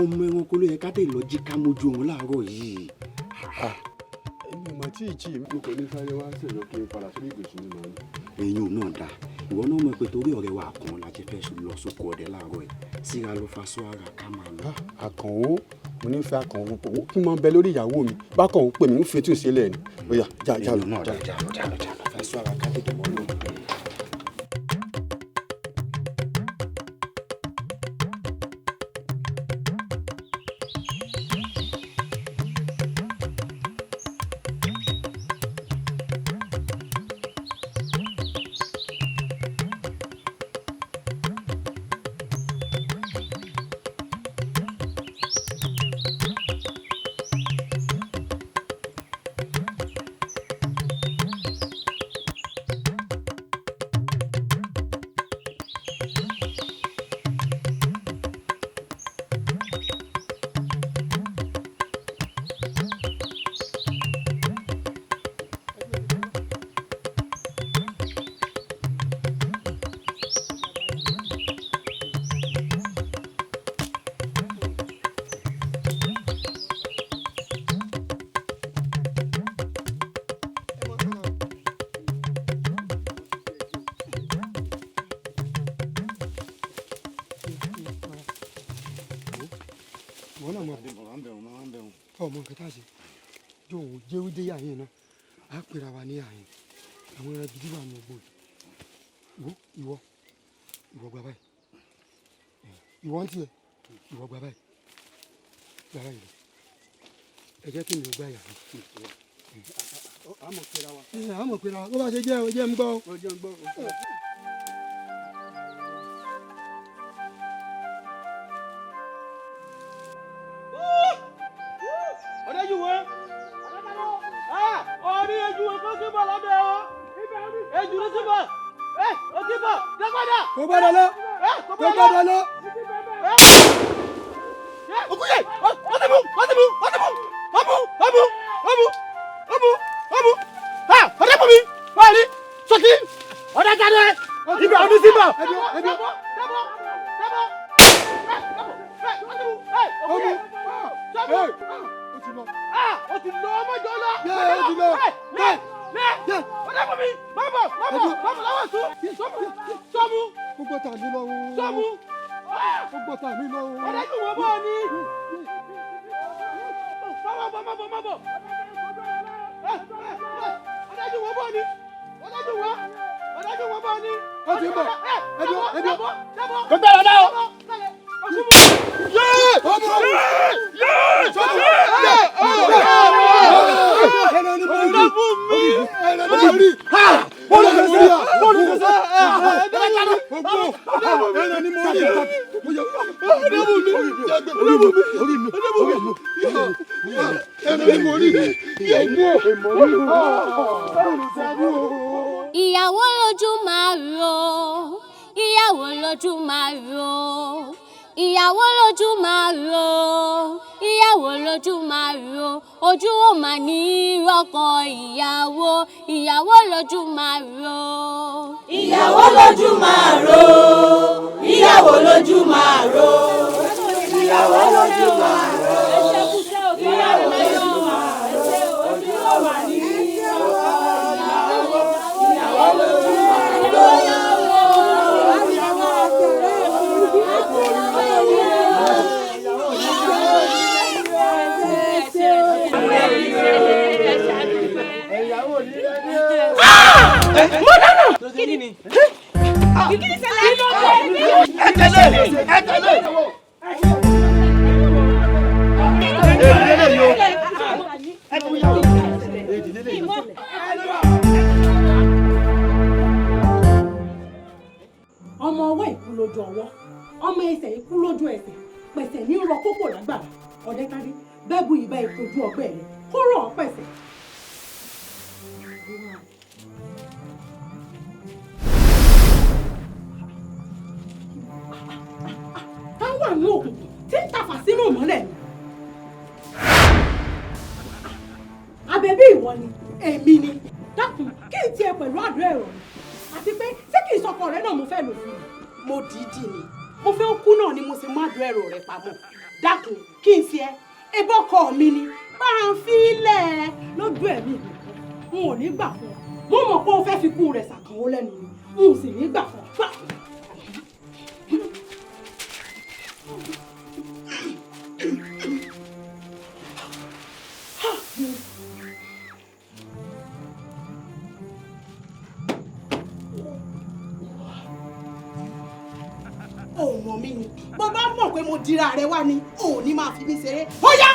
ọmọ ẹranko ló yẹ ká tẹ̀ lọ jí ká mójú òun láàárọ̀ yìí. èmi mà tí ì jí mi kò ní sáré wá ṣèlú kí n padà sórí ìgbésùn mi mọ́ ni. ẹ̀yin náà dáa ìwọ náà mọ̀ pé torí ọ̀rẹ́ wa kan la jẹ́ fẹ́ lọ sóko ọdẹ láàárọ̀ ẹ̀ síra ló fa sọ ara ká máa lọ. Àkànó mo nífẹ̀ẹ́ Àkànó pọ̀ kí n máa bẹ lórí ìyàwó mi bákan òun pè mí ń fetí sílẹ̀ ni. ó yá já lọ fa sọ ara ká tètè mọ́ lọ. ọmọ nǹkan tá a ṣe yóò jẹ́wọ́ dé àyìn náà á pera wa ní àyìn àwọn ẹran gidi wà ní ọgbọ́n ìwọ gba báyìí ìwọ ń tiẹ̀ ìwọ gba báyìí ẹ jẹ́ kí mi ò gbá yàrá àmọ̀ pera wa bó bá ṣe jẹ́ ń gbọ́. ìyàwó lójú máa ro ìyàwó lójú máa ro ìyàwó lójú máa ro ìyàwó lójú máa ro ojú ò máa ní rọ́kọ ìyàwó lójú máa ro. ìyàwó lójú máa ro ìyàwó lójú máa ro ìyàwó lójú máa ro ìyàwó lójú máa ro ojú ò máa ní rọ́kọ ìyàwó lójú máa ro. kí ni. Kí ni ṣẹlẹ̀? Ẹ tẹ̀lé. Ọmọ ọwọ́ ìkú lójú ọwọ́, ọmọ ẹsẹ̀ ìkú lójú ẹsẹ̀, pẹ̀sẹ̀ ní rọ kókò lágbára. Ọ̀dẹ́kárí bẹ́ẹ̀ bu ìbá ìkojú ọgbẹ́ rẹ̀ kó rọ̀ ọ́ pẹ̀sẹ̀. Táwọn àánú òkùnkùn tí ń tàfà sínú ìmọ́lẹ̀ ni. Àbẹ̀bí ìwọ ni, èmi ni. Dákun kí n tiẹ̀ pẹ̀lú àdúrà ẹ̀rọ ni. Àti pé ṣé kì í sọkọ rẹ náà mo fẹ́ lò fún mi? Mo dìídì ni. Mo fẹ́ kú náà ni mo sì má àdúrà ẹ̀rọ rẹ pamọ́. Dákun kí n tiẹ̀ ebọ́kọ mi ni. Bá ń fi ilẹ̀ lójú ẹ̀mí mi. N ò ní gbà fún ọ. Mo mọ̀ pé o fẹ́ fi kú rẹ̀ ṣàkànwó lẹ́nu mi. N ò sì ní gbà fún ọ. Ọmọ mi ni bó bá mọ̀ pé mo dira rẹ wá ni ò ní máa fi mí ṣeré ó yá.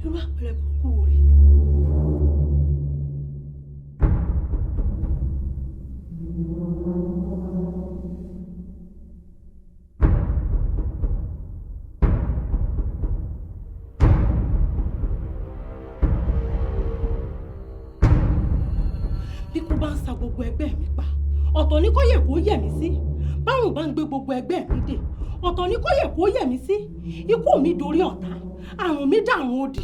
Irú àpẹẹrẹ burúkú rẹ̀. Bí kò bá ń sa gbogbo ẹgbẹ́ mi pa, ọ̀tọ̀ ní kó yẹ kó yẹ̀ mí sí. Báwọn bá ń gbé gbogbo ẹgbẹ́ mi dè, ọ̀tọ̀ ní kó yẹ kó yẹ̀ mí sí. Ikú mi dorí ọ̀tá, àrùn mi dàrún òdì.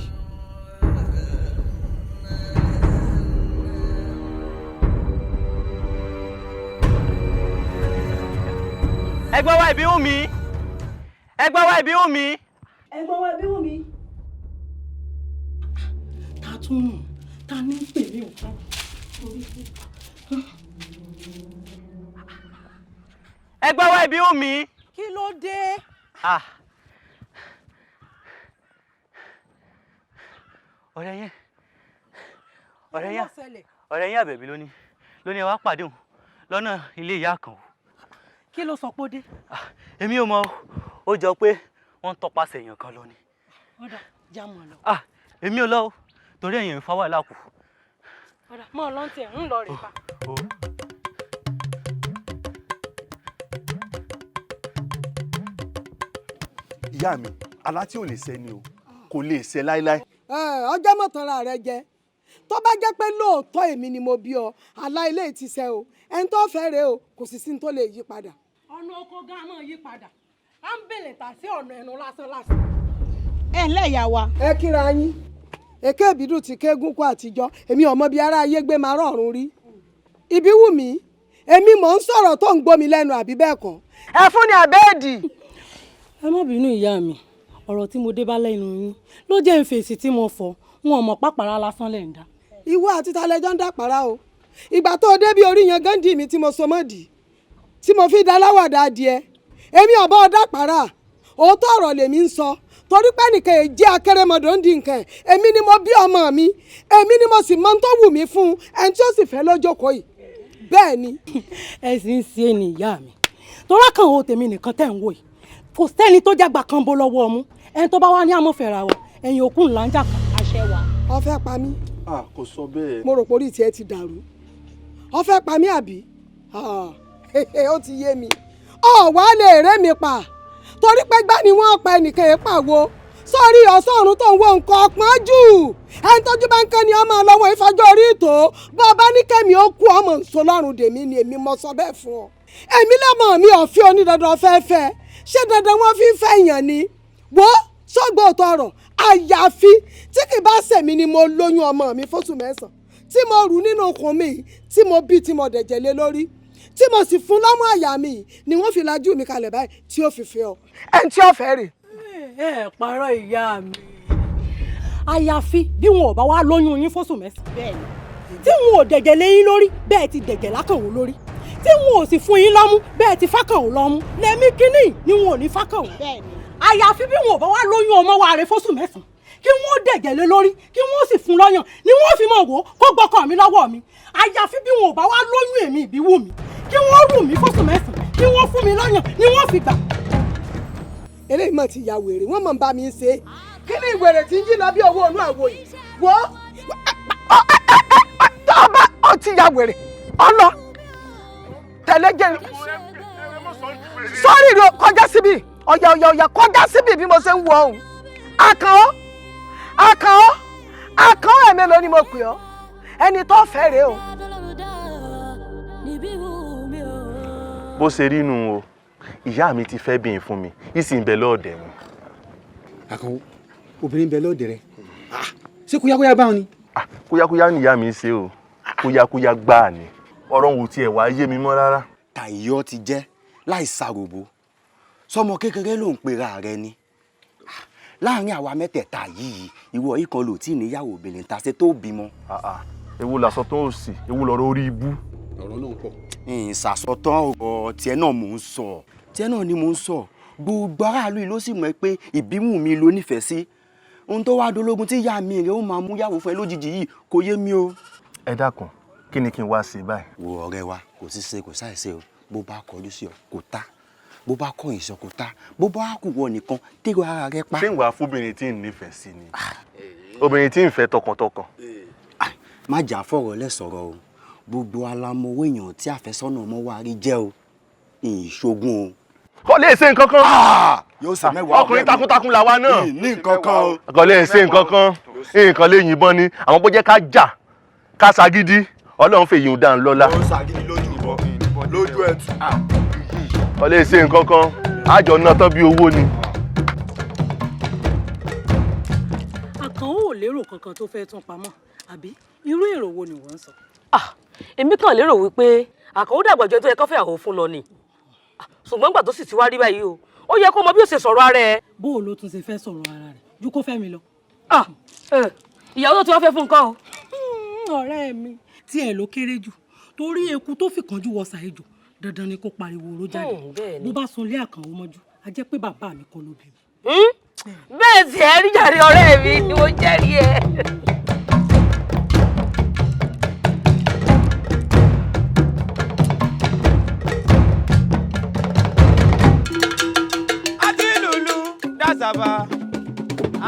Ẹgbẹ́ wa IBIWUNMI. Ẹgbẹ́ wa IBIWUNMI. Ẹgbẹ́ wa IBIWUNMI. Ta tún nù, ta ní pè mí ò tán. Ẹgbẹ́ wa IBIWUNMI. Kí ló dé? Ọ̀rẹ́ yẹn Àbẹ̀bí lóní ẹ wá pàdé òun lọ́nà ilé ìyá kan. Kí ló sọ pé ó dé? Èmi ò mọ̀, ó jọ pé wọ́n ń tọpasẹ̀ èèyàn kan lọ ni. Ọ̀dà já mọ̀ lọ. Èmi ò lọ o, torí èèyàn ń fa wàhálà kù. Ọ̀dà mọ̀ lọ́ntì ẹ̀ ń lọ rè pa. ìyá mi àlá tí ò lè ṣẹ ni o kò lè ṣẹ láéláé. ọjọ́ mọ̀tànra rẹ jẹ tó bá jẹ́ pé lóòótọ́ èmi ni mo bí ọ àlá ilé ti ṣẹ o ẹni tó fẹ́ rèé o kò sì sí ní tó lè yí padà. Ọ̀nà oko gan máa yí padà à ń bèlè tà sí ọ̀nà ẹnu lásán lásán. ẹ ǹlẹ́ ìyá wa. ẹ kíra yín èké ìbídùn ti kégún kó àtijọ́ èmi ọmọ bíi ará ayé gbé máa rọrùn rí. Ìbíwùnmí èmi mò ń sọ̀rọ̀ tó ń gbómi lẹ́nu àbí bẹ́ẹ̀ kọ́. ẹ fún ni àbẹ́ẹ̀dì. ẹ má bínú ìyá mi ọ̀rọ̀ tí mo dé bá lẹ́nu yín ló jẹ́ ìfèsì tí mo fọ̀ wọn ò mọ̀ pàpàrà lásán lẹ̀ ń dá. ìwọ àti talẹ́jọ́ ń dàpàrà o ìgbà tó o débi orí yan gandhi mi tí mo so mọ́ dì tí mo fi daláwàdà adìẹ èmi ọ̀bọ dàpàrà òótọ́ ọ̀rọ̀ lèmi ń sọ torí pé nìkan èyí jẹ́ akérèmọdò ń di nǹkan èmi ni mo bí ọmọ mi èmi ni mo sì mọ tó wù mí fún ẹni tí ó sì fẹ́ lójókòó yìí bẹ́ẹ̀ ni. ẹ sì ń ṣe é ní ìyá mi torá kan o tèmi nìkan tẹ̀ ń wò yìí kò sẹ́ni tó jágbà kan bó lọ́wọ́ ọmú ẹni tó bá wá ní àmọ́fẹ́ra wọ ẹ̀yìn òkú ńlá ń jà kan àṣẹ wa. ó fẹ́ pa mí. kò sọ bẹ́ẹ̀. mo rò pé orí tiẹ̀ ti dàrú ó fẹ́ pa mí àbí ó ti yé mi ọ̀wá lè rẹ́ mi pa torí pé gbá ni wọ́n pa ẹnìkan yẹn pàwo sọ́ọ́rí ọ̀sọ́run tó ń wo nǹkan ọpọ́n jù ẹni tójú bá ń kán ni ọmọ ọlọ́wọ́ ìfọjọ́ orí ìtò bó o bá ní kẹ́mi ó kú ọmọ nsọ lọ́rùn dèmí ni èmi mo sọ bẹ́ẹ̀ fún ọ èmi lọ́mọ mi ọ̀fẹ́ onídandan fẹ́ẹ́fẹ́ ṣé dandan wọ́n fi ń fẹ́ èèyàn ni wo sọ́gbọ́ òótọ́ ọ̀rọ̀ àyàfi tí kì bá sẹ̀mí ni mo lóyún ọmọ mi fóṣù mẹ́sàn-án tí mo rù nínú okùn mi tí mo bí tí mo dẹ̀jẹ̀ lé lórí tí mo sì fún lọ́mú àyà mi ni wọ́n fi lajú mi kalẹ̀ báyìí tí ó fi fẹ́ ọ ẹni tí ó fẹ́ rè. ẹ parọ́ ìyá mi. Àyàfi bí wọn ò bá wá lóyún yín fóṣù mẹ́sàn-án. Bẹ́ẹ̀ni. Tí wọn ò dẹ̀gẹ̀ lé yín lórí bẹ́ẹ̀ ti dẹ̀gẹ̀ lákànwó lórí. Tí wọn ò sì fún yín lọ́mú bẹ́ẹ̀ ti fákànwó lọ́mú. Lẹ́mí kínní ni wọn ò ní fákànwó. Bẹ́ẹ̀ni. Àyàfi bí wọn ò bá wá lóyún ọmọ wa rẹ̀ fóṣù mẹ́sàn-án. Kí wọ́n dẹ̀gẹ̀ lé lórí kí wọ́n sì fún lọ́yàn ni wọ́n fi mọ̀ wò kó gbọ́kàn mi lọ́wọ́ mi. Àyàfi bí wọn ò bá wá lóyún èmi Ìbíwùnmí kí wọ́n rù mí fóṣù mẹ́sàn-án kí wọ́n fún mi lọ́yàn ni wọ́n fi gbà. Eléyìí mọ̀ ti ya wèrè wọ́n mọ̀ ń bá mi ṣe. Kí ni ìwèrè tí ń jí lọ bí owó inú àwo yìí? Wo tó o bá ọ ti ya wèrè ọlọ tẹ̀lé jẹ́ sọ́ọ́rì rẹ kọjá síbi ọ̀yà kọjá síbi bí mo ṣe ń wọ ọ̀hún. Àkàn ẹ̀mí ló ní mo pè ọ́ ẹni tó fẹ́ rèé o. Bó ṣe rí nù o ìyá mi ti fẹ́ bìín fún mi ìsìn bẹ lọ́ọ̀dẹ̀ mi. Àkànwó obìnrin bẹ lọ́ọ̀dẹ̀ rẹ ṣé kúyákúyá báwọn ni. Kúyákúyá ni ìyá mi ń ṣe o kúyákúyá gbáà ni ọ̀rọ̀ wò tiẹ̀ wá yé mi mọ́ rárá. Tàyọ́ ti jẹ́ láì ṣàròbó sọmọ kékeré ló ń pera rẹ ni láàrin àwa mẹ́tẹ̀ẹ̀ta yìí ìwọ yìí kan ló tí níyàwó obìnrin ta ṣe tó bímọ. Ewu làṣọ tó ń sì ewu lọ́rọ̀ orí ibú. Ọ̀rọ̀ náà pọ̀. Ìṣàsọtán ọ̀rọ̀ tiẹ̀ náà mò ń sọ tiẹ̀ náà ni mò ń sọ gbogbo aráàlú yìí ló sì mọ̀ pé Ìbíwùnmí ló nífẹ̀ẹ́ sí ohun tó wá dológun tí ìyá mi rẹ̀ ó máa mú yàwó fún ẹ lójijì yìí kò yé mi o. Ẹ dákun kí ni kí n wá ṣe báyìí. Wo ọ̀rẹ́ wa kò sí ṣe kò ṣàìṣe o bó bá kọjú sí ọ kò tá bó bá kọ̀yìn sí ọ kò tá bó bá kù wọ nìkan tẹ́rọ ara rẹ pa. ṣé ìwà fúnbìnrin tí ń nífẹ̀ẹ́ sí ni obìnrin tí ń fẹ́ tọkàntọkàn. Má jà fọ̀rọ̀ lẹ́sọ̀rọ̀ o gbogbo alamọ̀wé èèyàn tí àfẹ́sọ́nà ọmọ wa rí jẹ́ o ìṣògùn o. Kò lè ṣe nǹkan kan. Yóò ṣe mẹ́wàá ọkùnrin takuntakun làwa náà. ní nǹkan kan o. Kò lè ṣe nǹkan kan nǹkan lè yìnbọn ni àwọn bó jẹ́ ká jà ká ṣagídí Ọlọ́run fèyí ń dáhùn lọ́lá. ó ṣàgídí lójú ìbọn lójú ẹ̀tù. Kò lè ṣe nǹkan kan àjọ náà tán bí owó ni. Àkànwó ò lérò kankan tó fẹ́ tún pamọ́ àbí irú èrò wo ni wọ́n ń sọ. Èmi kàn lérò wípé Àkànwó dàgbàjọ tó yẹ kó fẹ́ àwọn fún lọ ni ṣùgbọ́n gbà tó sì ti wá rí báyìí o ó yẹ kó mọ bí ó ṣe sọ̀rọ̀ ara ẹ̀. Bó o ló tún ṣe fẹ́ sọ̀rọ̀ ara rẹ̀ ju kó fẹ́ mi lọ. Ìyàwó tó ti wá fẹ́ fún nǹkan o. Ọ̀rẹ́ mi tí ẹ̀ ló kéré jù torí eku tó fi kánjú wọ ṣàìjò dandan ni kó pariwo oró jáde bó bá sunlé Àkànwó mọ́jú a jẹ́ pé bàbá mi kọ́ ló bí mi. Bẹ́ẹ̀ tí ẹ rí jàre ọ̀rẹ́ mi ni mo jẹ́rìí ẹ. Dasaba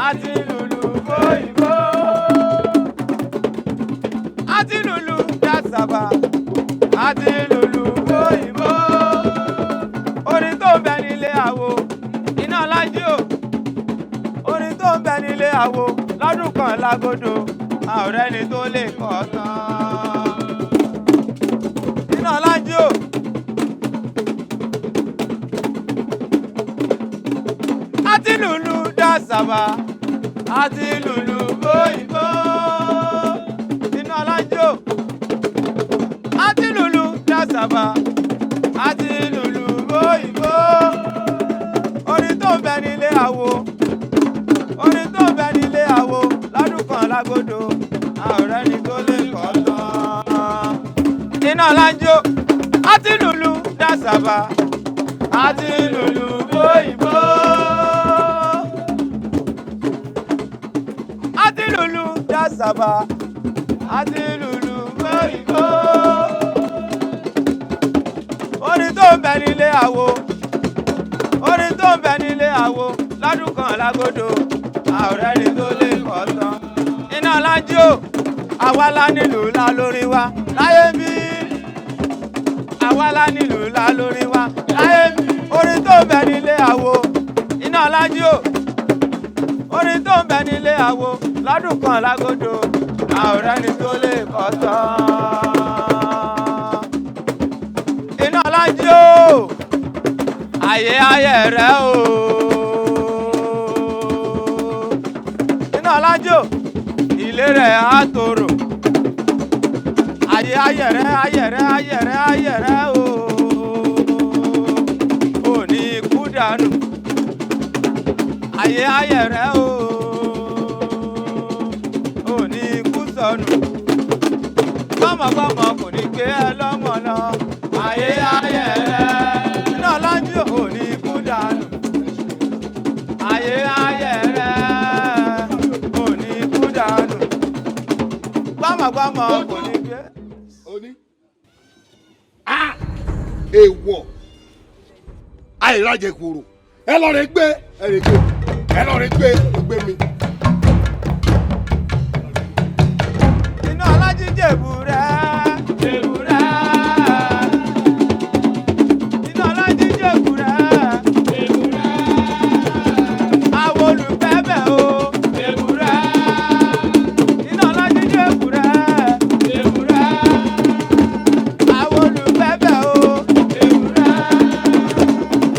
àti lulu bóyìnbó àti lulu dasaba àti lulu bóyìnbó orin tó ń bẹ nílé àwo iná lájú orin tó ń bẹ nílé àwo lọ́dún kan lágodo àọ̀rẹ́ ni tó lè kọ́ tán iná lájú. Àti lulu dasaba àti lulu bóyìnbó iná alájò àti lulu dasaba àti lulu bóyìnbó orin tó ń bẹ nílé àwo orin tó ń bẹ nílé àwo lọ́dún kan lágodo àọ̀rẹ́ ni tó lè kọ́ tán iná alájò àti lulu dasaba àti lulu bóyìnbó. Àti lulu dasaba àti lulu bóyìnbó orin tó ń bẹ nílé àwo orin tó ń bẹ nílé àwo lọ́dún kan lágodo àọ̀rẹ́ ni tó lè kọ́ tán iná lájú àwa la nílùú la lórí wa láyé bí àwa la nílùú la lórí wa láyé bí orin tó ń bẹ nílé àwo iná lájú orin tó ń bẹ nílé àwo lọ́dún kan lágodo àọ̀rẹ́ ni tó lè kọ́ tán iná lájú ayé ayé rẹ o iná lájú ilé rẹ á tòrò ayé ayé rẹ ayé rẹ ayé rẹ ayé rẹ o ò ní kú dànù ayé ayé rẹ o ò ní kú sọnù gbọ́mọgbọ́mọ kò ní gbé ẹ lọ́mọ lọ ayé ayé rẹ iná lájú ò ní kú dànù ayé ayé rẹ ò ní kú dànù gbọ́mọgbọ́mọ kò ní gbé. èèwọ̀ àìrájẹ kúrò ẹ lọ rẹ gbé ẹ lọ rẹ gbé mi. iná alájíjẹ búrẹ́ búrẹ́ iná alájíjẹ búrẹ́ búrẹ́ àwọn olùfẹ́bẹ̀ o búrẹ́ iná alájíjẹ búrẹ́ búrẹ́ àwọn olùfẹ́bẹ̀ o búrẹ́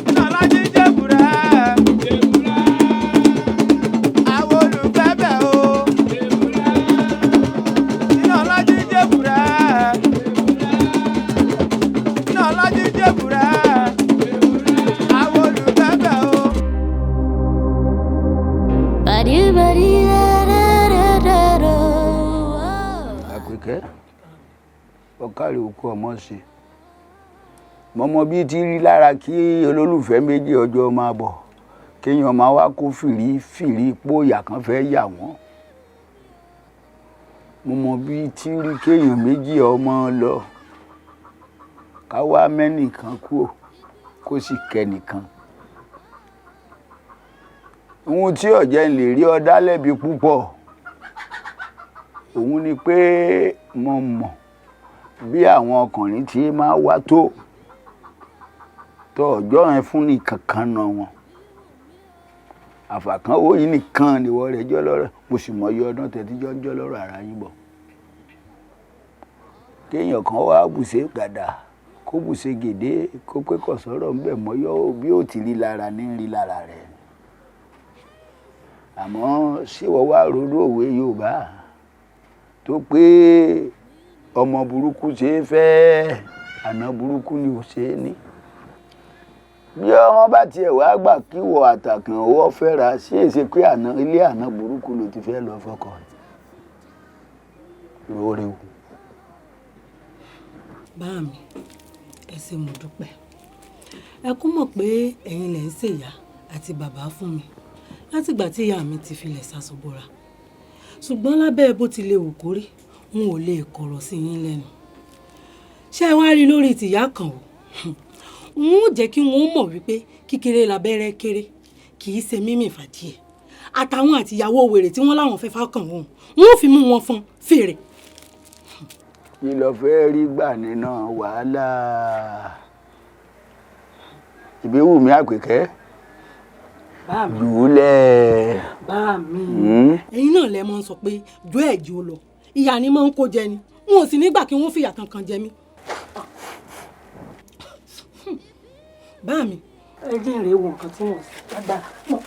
iná alájíjẹ búrẹ́ búrẹ́ àwọn olùfẹ́bẹ̀ o. Àpèkẹ́ ọ̀kárí òkú ọmọ ṣe mọ́mọ́ bíi ti rí lára kí olólùfẹ́ méjì ọjọ́ máa bọ̀ kéèyàn máa wá kó fìrí póòyà kan fẹ́ yà wọ́n mọ́mọ́ bíi ti rí kéèyàn méjì ọmọ lọ ká wá mẹ́nìkan kúrò kó sì kẹ́nìkan ohun tí ọ̀jẹ̀ ń lè rí ọ dá lẹ́bi púpọ̀ òun ni pé mo mọ̀ bí àwọn ọkùnrin tí máa wá tó ọjọ́ yẹn fún nìkan kan náà wọn àfàkànwò yìí nìkan nìwọ rẹ̀ jọ́ lọ́rọ̀ mo sì mọ iye ọdún tẹ̀tíjọ́ ń jọ́ lọ́rọ̀ ara yín bọ̀ kéèyàn kan wá bùṣe gàdà kó bùṣe gèdè kó pé kò sọ̀rọ̀ ńbẹ̀ mọ́yọ́ bí ó ti rí lára ní rí lára rẹ̀ àmọ́ ṣé wọ́n wá ronú òwe Yorùbá tó pé ọmọ burúkú ṣe é fẹ́ àná burúkú ni ò ṣe é ní bí ọmọ bá tiẹ̀ wá gbà kí wọ àtàkùn ọwọ́ fẹ́ra sí èsì pé ilé àná burúkú ló ti fẹ́ lọ fọkọ lórí o. Báàmì ẹ ṣé mo dúpẹ́ ẹ kú mọ̀ pé ẹ̀yin lẹ̀ ń ṣèyá àti bàbá fún mi látìgbà tí ìyá mi ti filẹ̀ ṣàṣọbọra ṣùgbọ́n lábẹ́ bó ti lè wù kó rí n ò lè kọ̀rọ̀ sí yín lẹ́nu ṣé ẹ wá rí lórí tìyá kan o n ó jẹ́ kí wọ́n mọ̀ wípé kíkéré labẹ́rẹ́ kéré kì í ṣe mímì fàdíẹ̀ àtàwọn àtìyàwó wèrè tí wọ́n láwọn fẹ́ fákàn wọn n ó fi mú wọn fọn fèrè. kí ló fẹ́ rí gbà nínú wàhálà ìbíwùmí Àpèkẹ́ jùúlẹ̀. Báàmì ẹ̀yin náà lẹ mọ̀ ń sọ pé jọ ẹ̀jẹ̀ ó lọ ìyá ni máa ń kó jẹ ni n ò sì nígbà kí wọ́n fìyà kankan jẹ mí. Báàmì ẹ dín ìrè wo nǹkan tí mo sì dáadáa mọ́.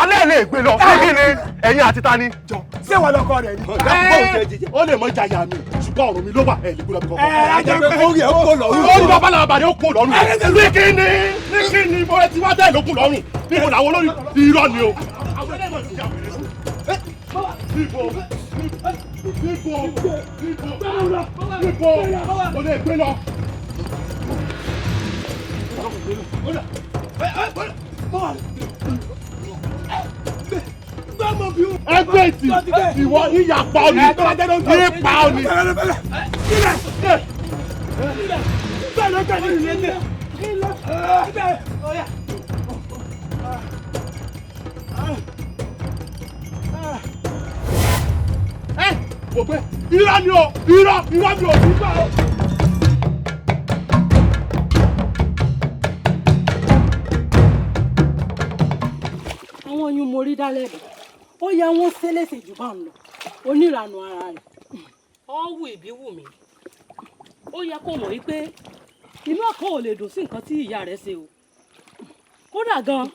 alẹ́ lè gbé lọ kí ni ẹ̀yin àti ta ni. ṣé wọn lọkọ rẹ ni. ó lè mọ jàyà mi ṣùgbọ́n ọ̀run mi ló wà ẹ̀ lè gbọ́dọ̀ bí kọ́kọ́. ajẹ́ pé ó yẹ ó kó lọ́rùn. ó ní bàbá làwọn àbàdé ó kó lọ́rùn. ní kí ni mo ti wá dẹ́ lókun lọ́rùn níbo làwọn olórí irọ́ ni o. níbo ó lè gbé lọ. ẹgbẹ́ ìtì ìwọ yíya pa ọ́ ni yí pa ọ́ ni. irọ́ ni o irọ́ ni o ti gbà o. àwọn oyún mo rí dálẹ́ bẹ̀ ó yẹ wọ́n ṣẹlẹ̀ṣẹ̀ jù bá ń lọ oníranú ara rẹ̀. ó wù Ìbíwùnmí ó yẹ kó mọ̀ wípé inú ọkàn ò lè dùn sí nǹkan tí ìyá rẹ̀ ṣe o kódà gan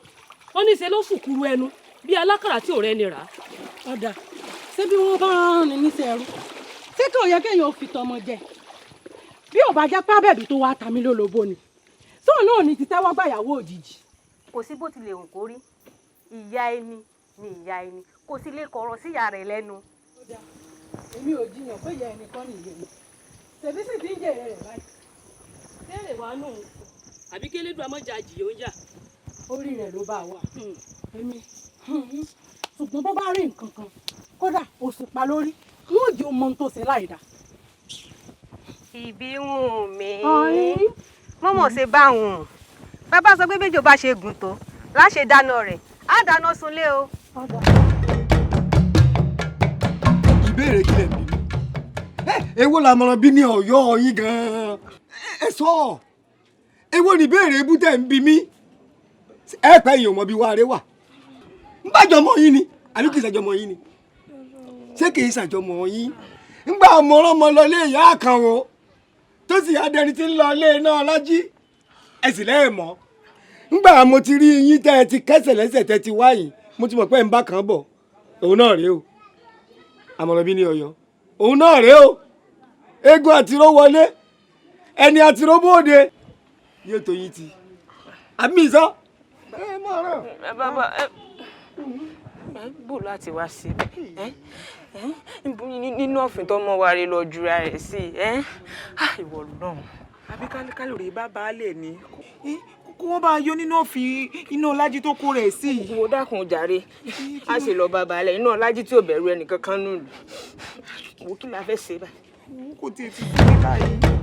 wọ́n ní í ṣe ló sùkúrú ẹnu bí alákàrà tí ò rẹ́ni rà. ọ̀dà ṣé bí wọ́n bá rán ni níṣẹ́ ẹrú ṣé kò yẹ kéèyàn fi tọmọ jẹ bí ò bá jẹ́ pé Àbẹ̀bí tó wá ta mí lólobó ni sóun náà ní ti tẹ́wọ́ gbàyàwó òjijì. kò sí bó tilẹ̀ hùn kórí ìyá ẹni ni ìyá ẹni kò sí lè kọ̀rọ̀ sí ìyá rẹ̀ lẹ́nu. èmi ò jiyàn pé ìyá ẹni kọ́ nìyẹn mi tèmi sì ti ń jèrè rẹ̀ báyìí. tẹ́lẹ̀ wá nù àbí kélédùn àmọ́jà jìyà ó ń jà. orí rẹ̀ ló bá wà èmi ṣùgbọ́n bó bá rí nǹkan kan kódà òṣùpá lórí wọn ò jẹ́ ọmọ tó ṣe láìda. Ìbíwùnmí mọ́mọ́ ṣe báwọn bàbá sọ pé bẹ́jọ́ bá ṣe gùn tó láṣẹ dáná rẹ̀ á dáná sunlé o. ìbéèrè kílẹ̀ bí èwo làmọ̀ràn bí ní Ọ̀yọ́ yín gan-an ẹ sọ èwo ni ìbéèrè ebú tẹ̀ ń bí mi ẹ pẹ́ yìí ò mọ bí wàá rẹ wà ń bàjọ́mọ yín ni àbí kì í ṣàjọmọ yín ni ṣé kì í ṣàjọmọ yín ńgbà mọ̀ràn mọ́ lọ lé ìyá àkànwò tó sì adẹni tí ń lọ lé náà lájí ẹ sì lẹ́ẹ̀ mọ́ ńgbà mo ti rí yín tẹ́ ẹ ti kẹ́sẹ̀ lẹ́sẹ̀ tẹ́ ti wáyìn mo ti mọ̀ pé ń bá kan bọ̀ òun náà rèé o àmọ̀ràn bí ní Ọ̀yọ́ òun náà rèé o eégún àtiró wọlé ẹni àtiró bóde yóò tó yín ti àmì ìsọ. bàbá bò láti wá sí nínú ọ̀fìn tó mọ wa rè lọ jura rẹ̀ sí ìwọ náà. àbí kálórì bá baálé ni kó wọ́n bá yọ nínú ọ̀fìn iná ọlájí tó kó rẹ̀ sí. wo dákun jàre a sì lọ bá baálé iná ọlájí tí ò bẹ̀rù ẹnìkankan nù lù wo kí la fẹ́ ṣe báyìí. kò tiẹ̀ ti fún mi báyìí.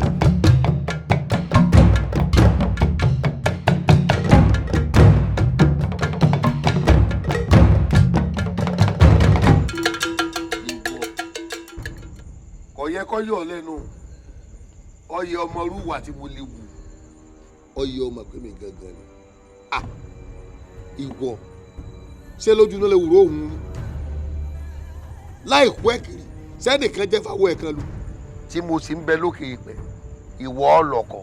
ọ̀yẹ́ kọ́ yọ̀ lẹ́nu ọ̀yẹ́ ọmọ rúwà tí mo lè wù ọ̀yẹ́ ọmọ pé mi gangan ni ìwọ ṣé lójú náà lè wúrò òun láì kú ẹ̀kiri sẹ́nìkan jẹ́ fáwọn ẹ̀kan lu tí mo sì ń bẹ lókè ìpẹ́ ìwọ ọlọ́kọ̀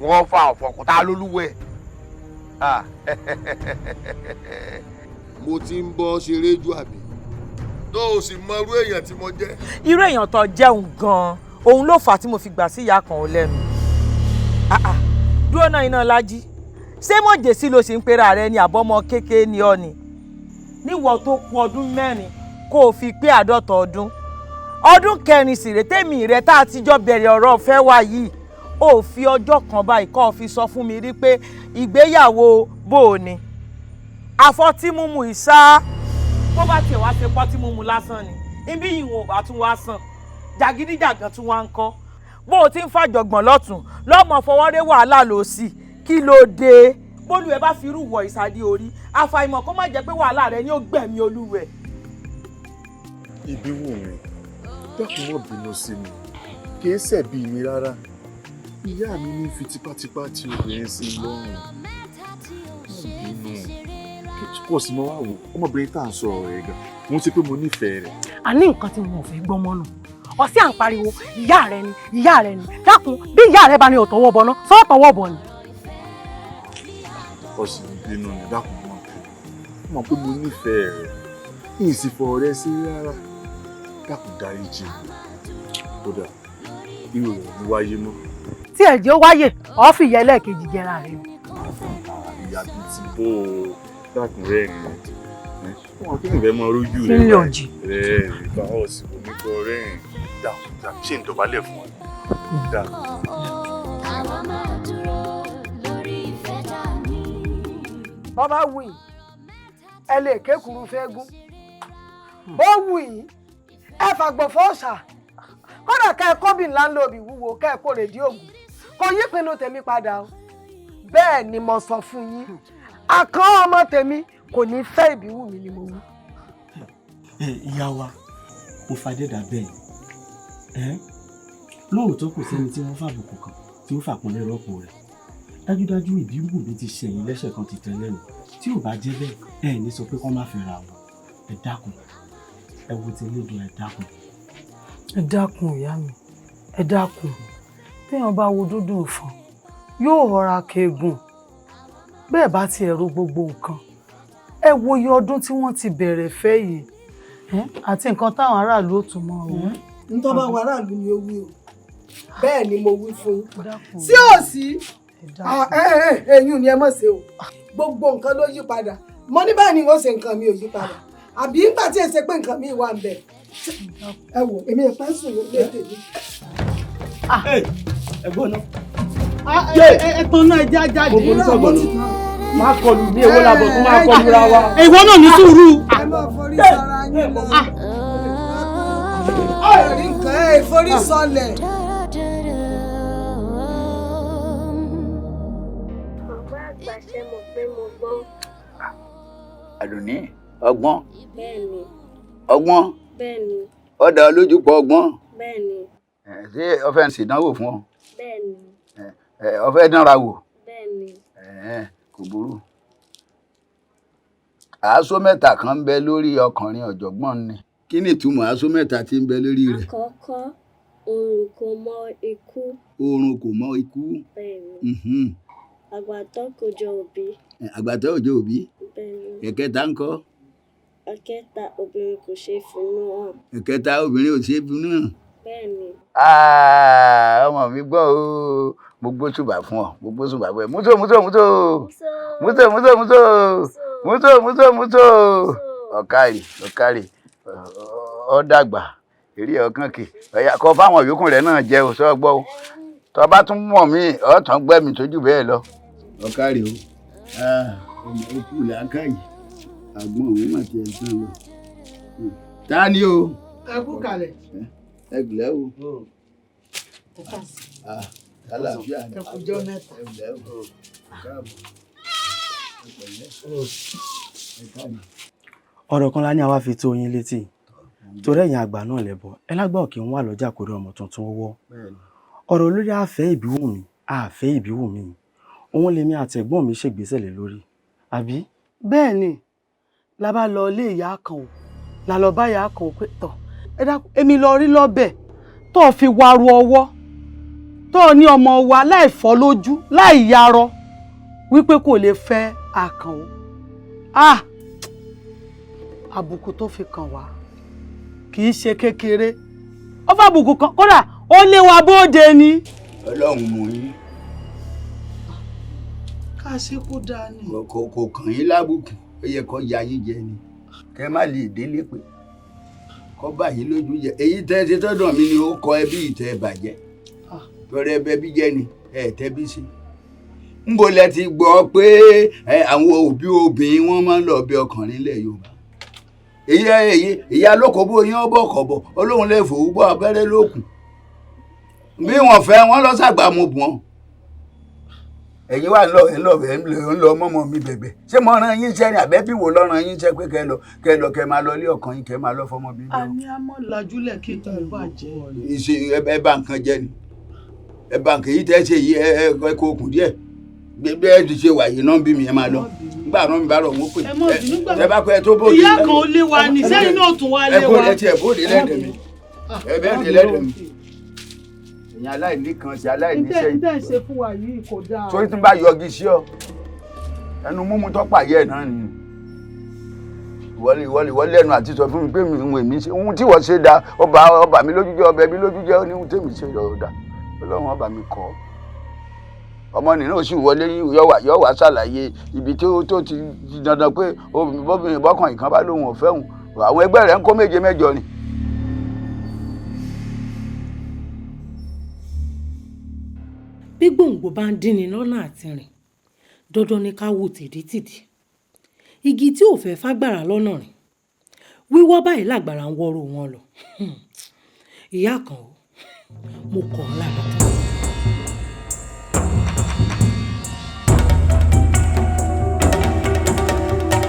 wọ́n fa ọ̀fọ̀kúta lólúwẹ̀ mo ti ń bọ́ ṣeré jù àbí tó o sì mọ irú èèyàn tí mo jẹ́. irú èèyàn tó jẹun gan-an òun ló fà á tí mo fi gbà sí ìyá kan ò lẹ́nu. dúró náà iná lájí ṣé mọ̀jẹ̀sí ló sì ń pera rẹ ní àbọ́mọ kékeré ni ọ ni. níwọ̀ tó kù ọdún mẹ́rin kó o fi pé 50 ọdún kẹrin sì rè tèmi rẹ tá a ti jọ bẹ̀rẹ̀ ọ̀rọ̀ ọ̀fẹ́ wa yìí ó fi ọjọ́ kan báyìí kó o fi sọ fún mi rí pé ìgbéyàwó bò ó ni. àfọtímúmu ìsá bó bá tiẹ̀ wá ṣe pọ́tímúmu lásán ni ibi ìwọ̀n ò bá tún wá sàn jàgídíjàgan tún wá ń kọ́ bó o ti ń fàjọgbọ̀n lọ́tún lọ́mọ fọwọ́rẹ́ wàhálà ló sì kí ló dé bólú ẹ bá fi irú wọ ìsàdí orí àfàìmọ̀ kó má jẹ́ pé wàhálà rẹ ni ó gbẹ̀mí olúwẹ̀. Ìbíwùnmí dákun mọ́ bínú sí mi kì í ṣẹ̀bi mi rárá ìyá mi ní fi tipátipá tí obìnrin sí lọ́rùn bínú kò sí mọ́ wá wò ọmọbìnrin tá à ń sọ̀rọ̀ rẹ̀ gan mo ti pé mo nífẹ̀ẹ́ rẹ̀. a ní nǹkan tí wọn ò fẹ́ gbọ́ mọ́nù ọsí à ń pariwo ìyá rẹ ni dákun bí ìyá rẹ bá ní ọ̀tọ̀wọ́ bọ̀ ná sọ́ọ̀tọ̀wọ́ bọ̀ ni. ọ̀sìn ìbínú ni dákun mọ̀ pé mo nífẹ̀ẹ́ rẹ̀ kí n sì fọ̀rọ̀ rẹ sí rárá dákun dáríjì kódà irú rẹ̀ ní wáyé mọ́. tí ẹ̀jẹ̀ ó wáyè ọ́ fi ìyá ẹlẹ́ẹ̀kejì jẹra rẹ. ìyá bíi ti bó o dákun rẹ̀ rìn wọn kí nìfẹ́ mọ rójú rẹ̀ nílé ọ̀jì rẹ̀ bá ọ̀ sí omi kọ rẹ̀ rìn dákun ṣé ń dọ̀bálẹ̀ fún ọ dákun. bọ́bá wù yín ẹ lè kékùrú fẹ́gún bó wù yín ẹ fàgbọ̀ fọ́ọ̀ṣà kódà ká ẹ kọ́bì ńlá ń lo òbí wúwo ká ẹ kó rèdí ògùn kò yí pinnu tèmi padà o bẹ́ẹ̀ ni mo sọ fún yín àkàn ọmọ tèmi kò ní fẹ́ Ìbíwùnmí ni mo wí. ìyá wa mo fàdédà bẹ́ẹ̀ lóòótọ́ kò sẹ́ni tí wọ́n fàbùkù kan tí ó fàpọ́nlé rọ́pò rẹ̀ dájúdájú Ìbíwùnmí ti ṣẹ̀yìn lẹ́sẹ̀ kan ti tẹ́lẹ̀ o tí ò bá jẹ́ bẹ́ẹ̀ ní sọ pé kọ́ má fẹ́ra wọn ẹ dákun ẹ wo ti lédùn ẹ dákun. ẹ dákun ìyá mi ẹ dákun téèyàn bá wo dúdú ìfọ̀n yóò rọra keegun bẹ́ẹ̀ bá ti ẹ̀rọ gbogbo nǹkan ẹ wo iye ọdún tí wọ́n ti bẹ̀rẹ̀ fẹ́ yìí àti nǹkan táwọn aráàlú ò tún mọ́ ọ. ntọ́ bá wọ aráàlú ni ó wí o bẹ́ẹ̀ ni mo wí fún yín sí òsì ẹ̀yin ni ẹ mọ̀ ṣe o gbogbo nǹkan ló yí padà mo ní báyìí ni wọ́n ṣe nǹkan mi ò yí padà àbí nígbà tí ẹ ṣe pé nǹkan mi wà ń bẹ̀ ẹ wò èmi ẹ̀ pẹ́ sùn lé tèmi. ẹ̀gbọ́n náà. ẹ̀tàn náà já jáde. mo ní sọ̀gbọ̀n náà máa kọlù ní ewé làbọ̀ tó máa kọlù ra wa. ìwọ náà ní sùúrù. ẹ máa forí sọra yín lọ. ọ̀rẹ́ nǹkan ẹ̀ forí sọlẹ̀. Ṣé mo pé mo gbọ́n? Àdùnní ọgbọ́n. Bẹ́ẹ̀ni. Ọgbọ́n. Bẹ́ẹ̀ni. Ó dá ọ lójú pọ̀ ọgbọ́n. Bẹ́ẹ̀ni. Ṣé o fẹ́ ṣèdánwò fún ọ? Bẹ́ẹ̀ni. O fẹ́ dánra wò? Bẹ́ẹ̀ni. Kò burú. Àásó mẹ́ta kan ń bẹ lórí ọkùnrin ọ̀jọ̀gbọ́n ni. Kí ni ìtumọ̀ àásó mẹ́ta tí ń bẹ lórí rẹ̀? Àkọ́kọ́, oòrùn kò mọ ikú. Oòrùn kò mọ ikú. Bẹ́ẹ̀ni. Àgbàtọ́ kò jọ òbí. Àgbàtọ́ ò jọ òbí. Bẹ́ẹ̀ni. Ẹ̀kẹta ńkọ́? Ẹ̀kẹta, obìnrin kò ṣe é finú hàn. Ẹ̀kẹta, obìnrin ò ṣe é finú hàn. Bẹ́ẹ̀ni. Ọmọ mi gbọ́ o, mo gbóṣùbà fún ọ, mo gbóṣùbà fún ẹ. Mútò. Ọ̀kàrì. Ó dàgbà, èrè ọkàn kì. Ọ̀yà kọ fáwọn yòókù rẹ̀ náà jẹ́ o, sọ gbọ́ o. Tó bá tún mọ̀ mí, ọ̀tàn gbẹ́mi tójú bẹ́ẹ̀ lọ. Ọ̀kàrì o. Ọmọ òkú làákàyè. Àgbọn òun mà ti ẹ̀ sàn lọ. Ta ni o? Ẹ kú kalẹ̀. Ẹ gbìlẹ̀ o. Àlàáfíà ni. Ẹ kújọ́ mẹ́ta. Ẹ gbìlẹ̀ o. Káàbọ̀. ọ̀rọ̀ kan la ní àwa fi tó yín létí torí ẹ̀yin àgbà náà lẹ́bọ̀ ẹ lágbà òkè ń wà lọ́jà kórè ọmọ tuntun owó ọ̀rọ̀ olórí àfẹ́ ìbíwùnmí àfẹ́ ìbíwùnmí òun lèmi àtẹ̀gbọ́n mi ṣègbésẹ̀ lé lórí àbí. bẹ́ẹ̀ ni la bá lọ ilé ìyá kan o la lọ bá ìyá kan o pé tọ̀ ẹ dákun èmi lọ rí lọ́bẹ̀ tó fi waru ọwọ́ tó ní ọmọ wa láì fọ́ lójú láì yarọ wípé kò lè fẹ́ Àkànó àbùkù tó fi kàn wá kì í ṣe kékeré ó fà àbùkù kan kódà ó lé wa bóde ni. Ọlọ́run mú yín. ká ṣe kó dáa ni. kò kàn yín lábùkù ó yẹ kó ya yín jẹ ni kẹ má lè délé pé kó bá yín lójú jẹ èyí tẹ́ ṣe tọ́dọ̀ mi ni ó kọ ẹbí ìtẹ́ bàjẹ́ tọrẹ ẹbẹ bí jẹ ni ẹ tẹ́bí sí. ń bo lẹ ti gbọ́ pé àwọn òbí obìnrin wọn máa ń lọ bẹ ọkùnrin ilẹ̀ Yorùbá èyí alókòbó yín ọbọ kọbọ Ọlọ́run lè fòwú bọ abẹ́rẹ́ lókun bí wọ́n fẹ́ wọn lọ sàgbà mo bù wọn ẹ̀yin wà ń lọ mọ́mọ́ mi bẹ̀bẹ̀ ṣé mo rán yín iṣẹ́ ni àbẹ́bí wo lọ rán yín iṣẹ́ pé kẹ́ máa lọ ilé ọkàn yín kẹ́ máa lọ fọmọ bí. a ní àmọ́ lajúlẹ̀ kí ìtàn ìbàjẹ́. ìṣe ẹ bá nǹkan jẹ ni ẹ bá nǹkan yìí tẹ́ ṣe yìí ẹ kó okùn díẹ̀ bí ẹ ti ṣe wà yìí náà bí mi ẹ máa lọ nígbà náà mi bá rọ wọn pè ẹ bá pẹ́ tó bóde. ìyá kan ó lé wa ní sẹ́yìn náà tún wá lé wa. ẹ kó ẹ tiẹ̀ bóde lẹ́dẹ̀ mi ẹ bẹ́ẹ̀ dé lẹ́dẹ̀ mi ìyẹn aláìní kan ṣe aláìní sẹ́yìn. ìtẹ́ ṣe fún wa yìí kò dáa. sórí tí n bá yọgi sí ọ ẹnu múmu tó pààyẹ náà ni ìwọlé ẹnu àti sọ fún mi pé mi ṣe ohun tí wọ́n ṣe da ọba mi lójú jẹ́ ọbẹ̀ mi lójú jẹ́ ní ohun tèmi ṣe ọ̀dà Ọlọ́run ọba mi kọ́ ọmọ nìyẹn ò sì wọlé yọ wá ṣàlàyé ibi tó ti dandan pé obìnrin bọ́kàn ìkan bá lóhun ọ̀fẹ́ hùn àwọn ẹgbẹ́ rẹ̀ ń kó méje mẹ́jọ ni. bí gbòǹgbò bá ń dín ni lọ́nà àti rìn dandan ni ká wo tìdítìdí igi tí ò fẹ́ fágbára lọ́nà rìn wíwọ́ báyìí lágbára ń wọ́rọ̀ wọn lọ ìyá kan o mo kọ̀ ọ́ lábàtà.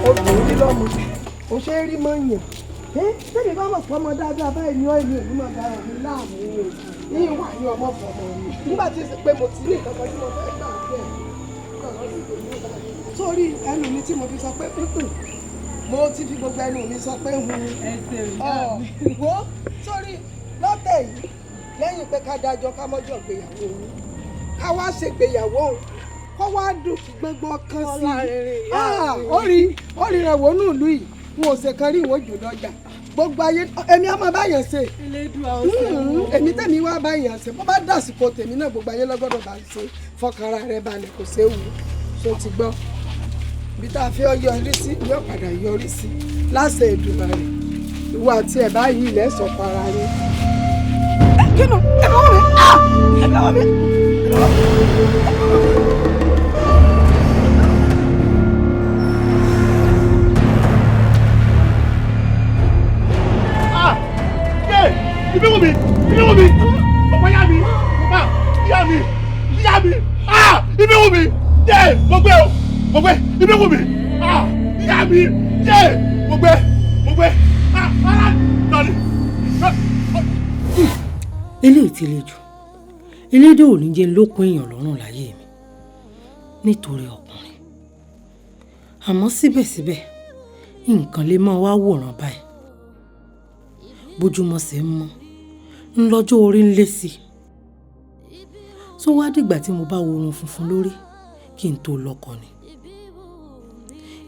obìnrin lọ́mọ kò ṣe é rí mọ́ yàn tẹ́lẹ̀ bá mọ̀ fọmọ dáadáa báyìí ní ọ̀ìlú ìlú mọ̀ dára mi láàmú ní ìwà ní ọmọ fọmọ mi nígbà tí ó pé mo ti ní nǹkan kan tí mo fẹ́ gbà bẹ́ẹ̀ sórí ẹnu mi tí mo fi sọ pé mo ti fi gbogbo ẹnu mi sọ pé wo sórí lọ́tẹ̀ yìí lẹ́yìn pé ká dájọ́ ká mọ́jọ́ gbéyàwó yín ká wá ṣe gbéyàwó òun kó wá dùn kí gbọ́ngbọ́n kan sí i ó rí rẹ̀ wọnú ìlú yìí wọn ò ṣe kan rí ìwọ́n jù lọ́jà gbogbo ayé èmi á máa báyàn ṣe èmi tẹ̀mí wá báyàn ṣe bó bá dàsìkò tèmi náà gbogbo ayé lọ́gọ́dọ̀ bá ṣe fọkànra rẹ balẹ̀ kò séwu tó ti gbọ́ bí tá a fi ọ yọrí sí yóò padà yọrí sí láṣẹ ìdùnnà rẹ ìwọ àti ẹ̀ báyìí ilẹ̀ sọ̀kọ̀ ara yín. kí ló ẹ bá wọ mi ẹ bá wọ mi. IBIWUNMI, ọ̀pọ̀ yá mi, bàbá, ìyá mi, IBIWUNMI, mo gbé o, IBIWUNMI, ìyá mi, mo gbé, lọ́ni. Eléyìí ti le jù, elédè ò ní jẹ́ lókun èèyàn lọ́rùn láyé mi nítorí ọkùnrin. Àmọ́ síbẹ̀síbẹ̀, nǹkan lè máa wá wòran báyìí. Bójúmọ́ ṣe ń mọ́ ńlọ́jọ́ orí ń lé sí i tó wá dìgbà tí mo bá wo orun funfun lórí kí n tó lọ́kọ ni.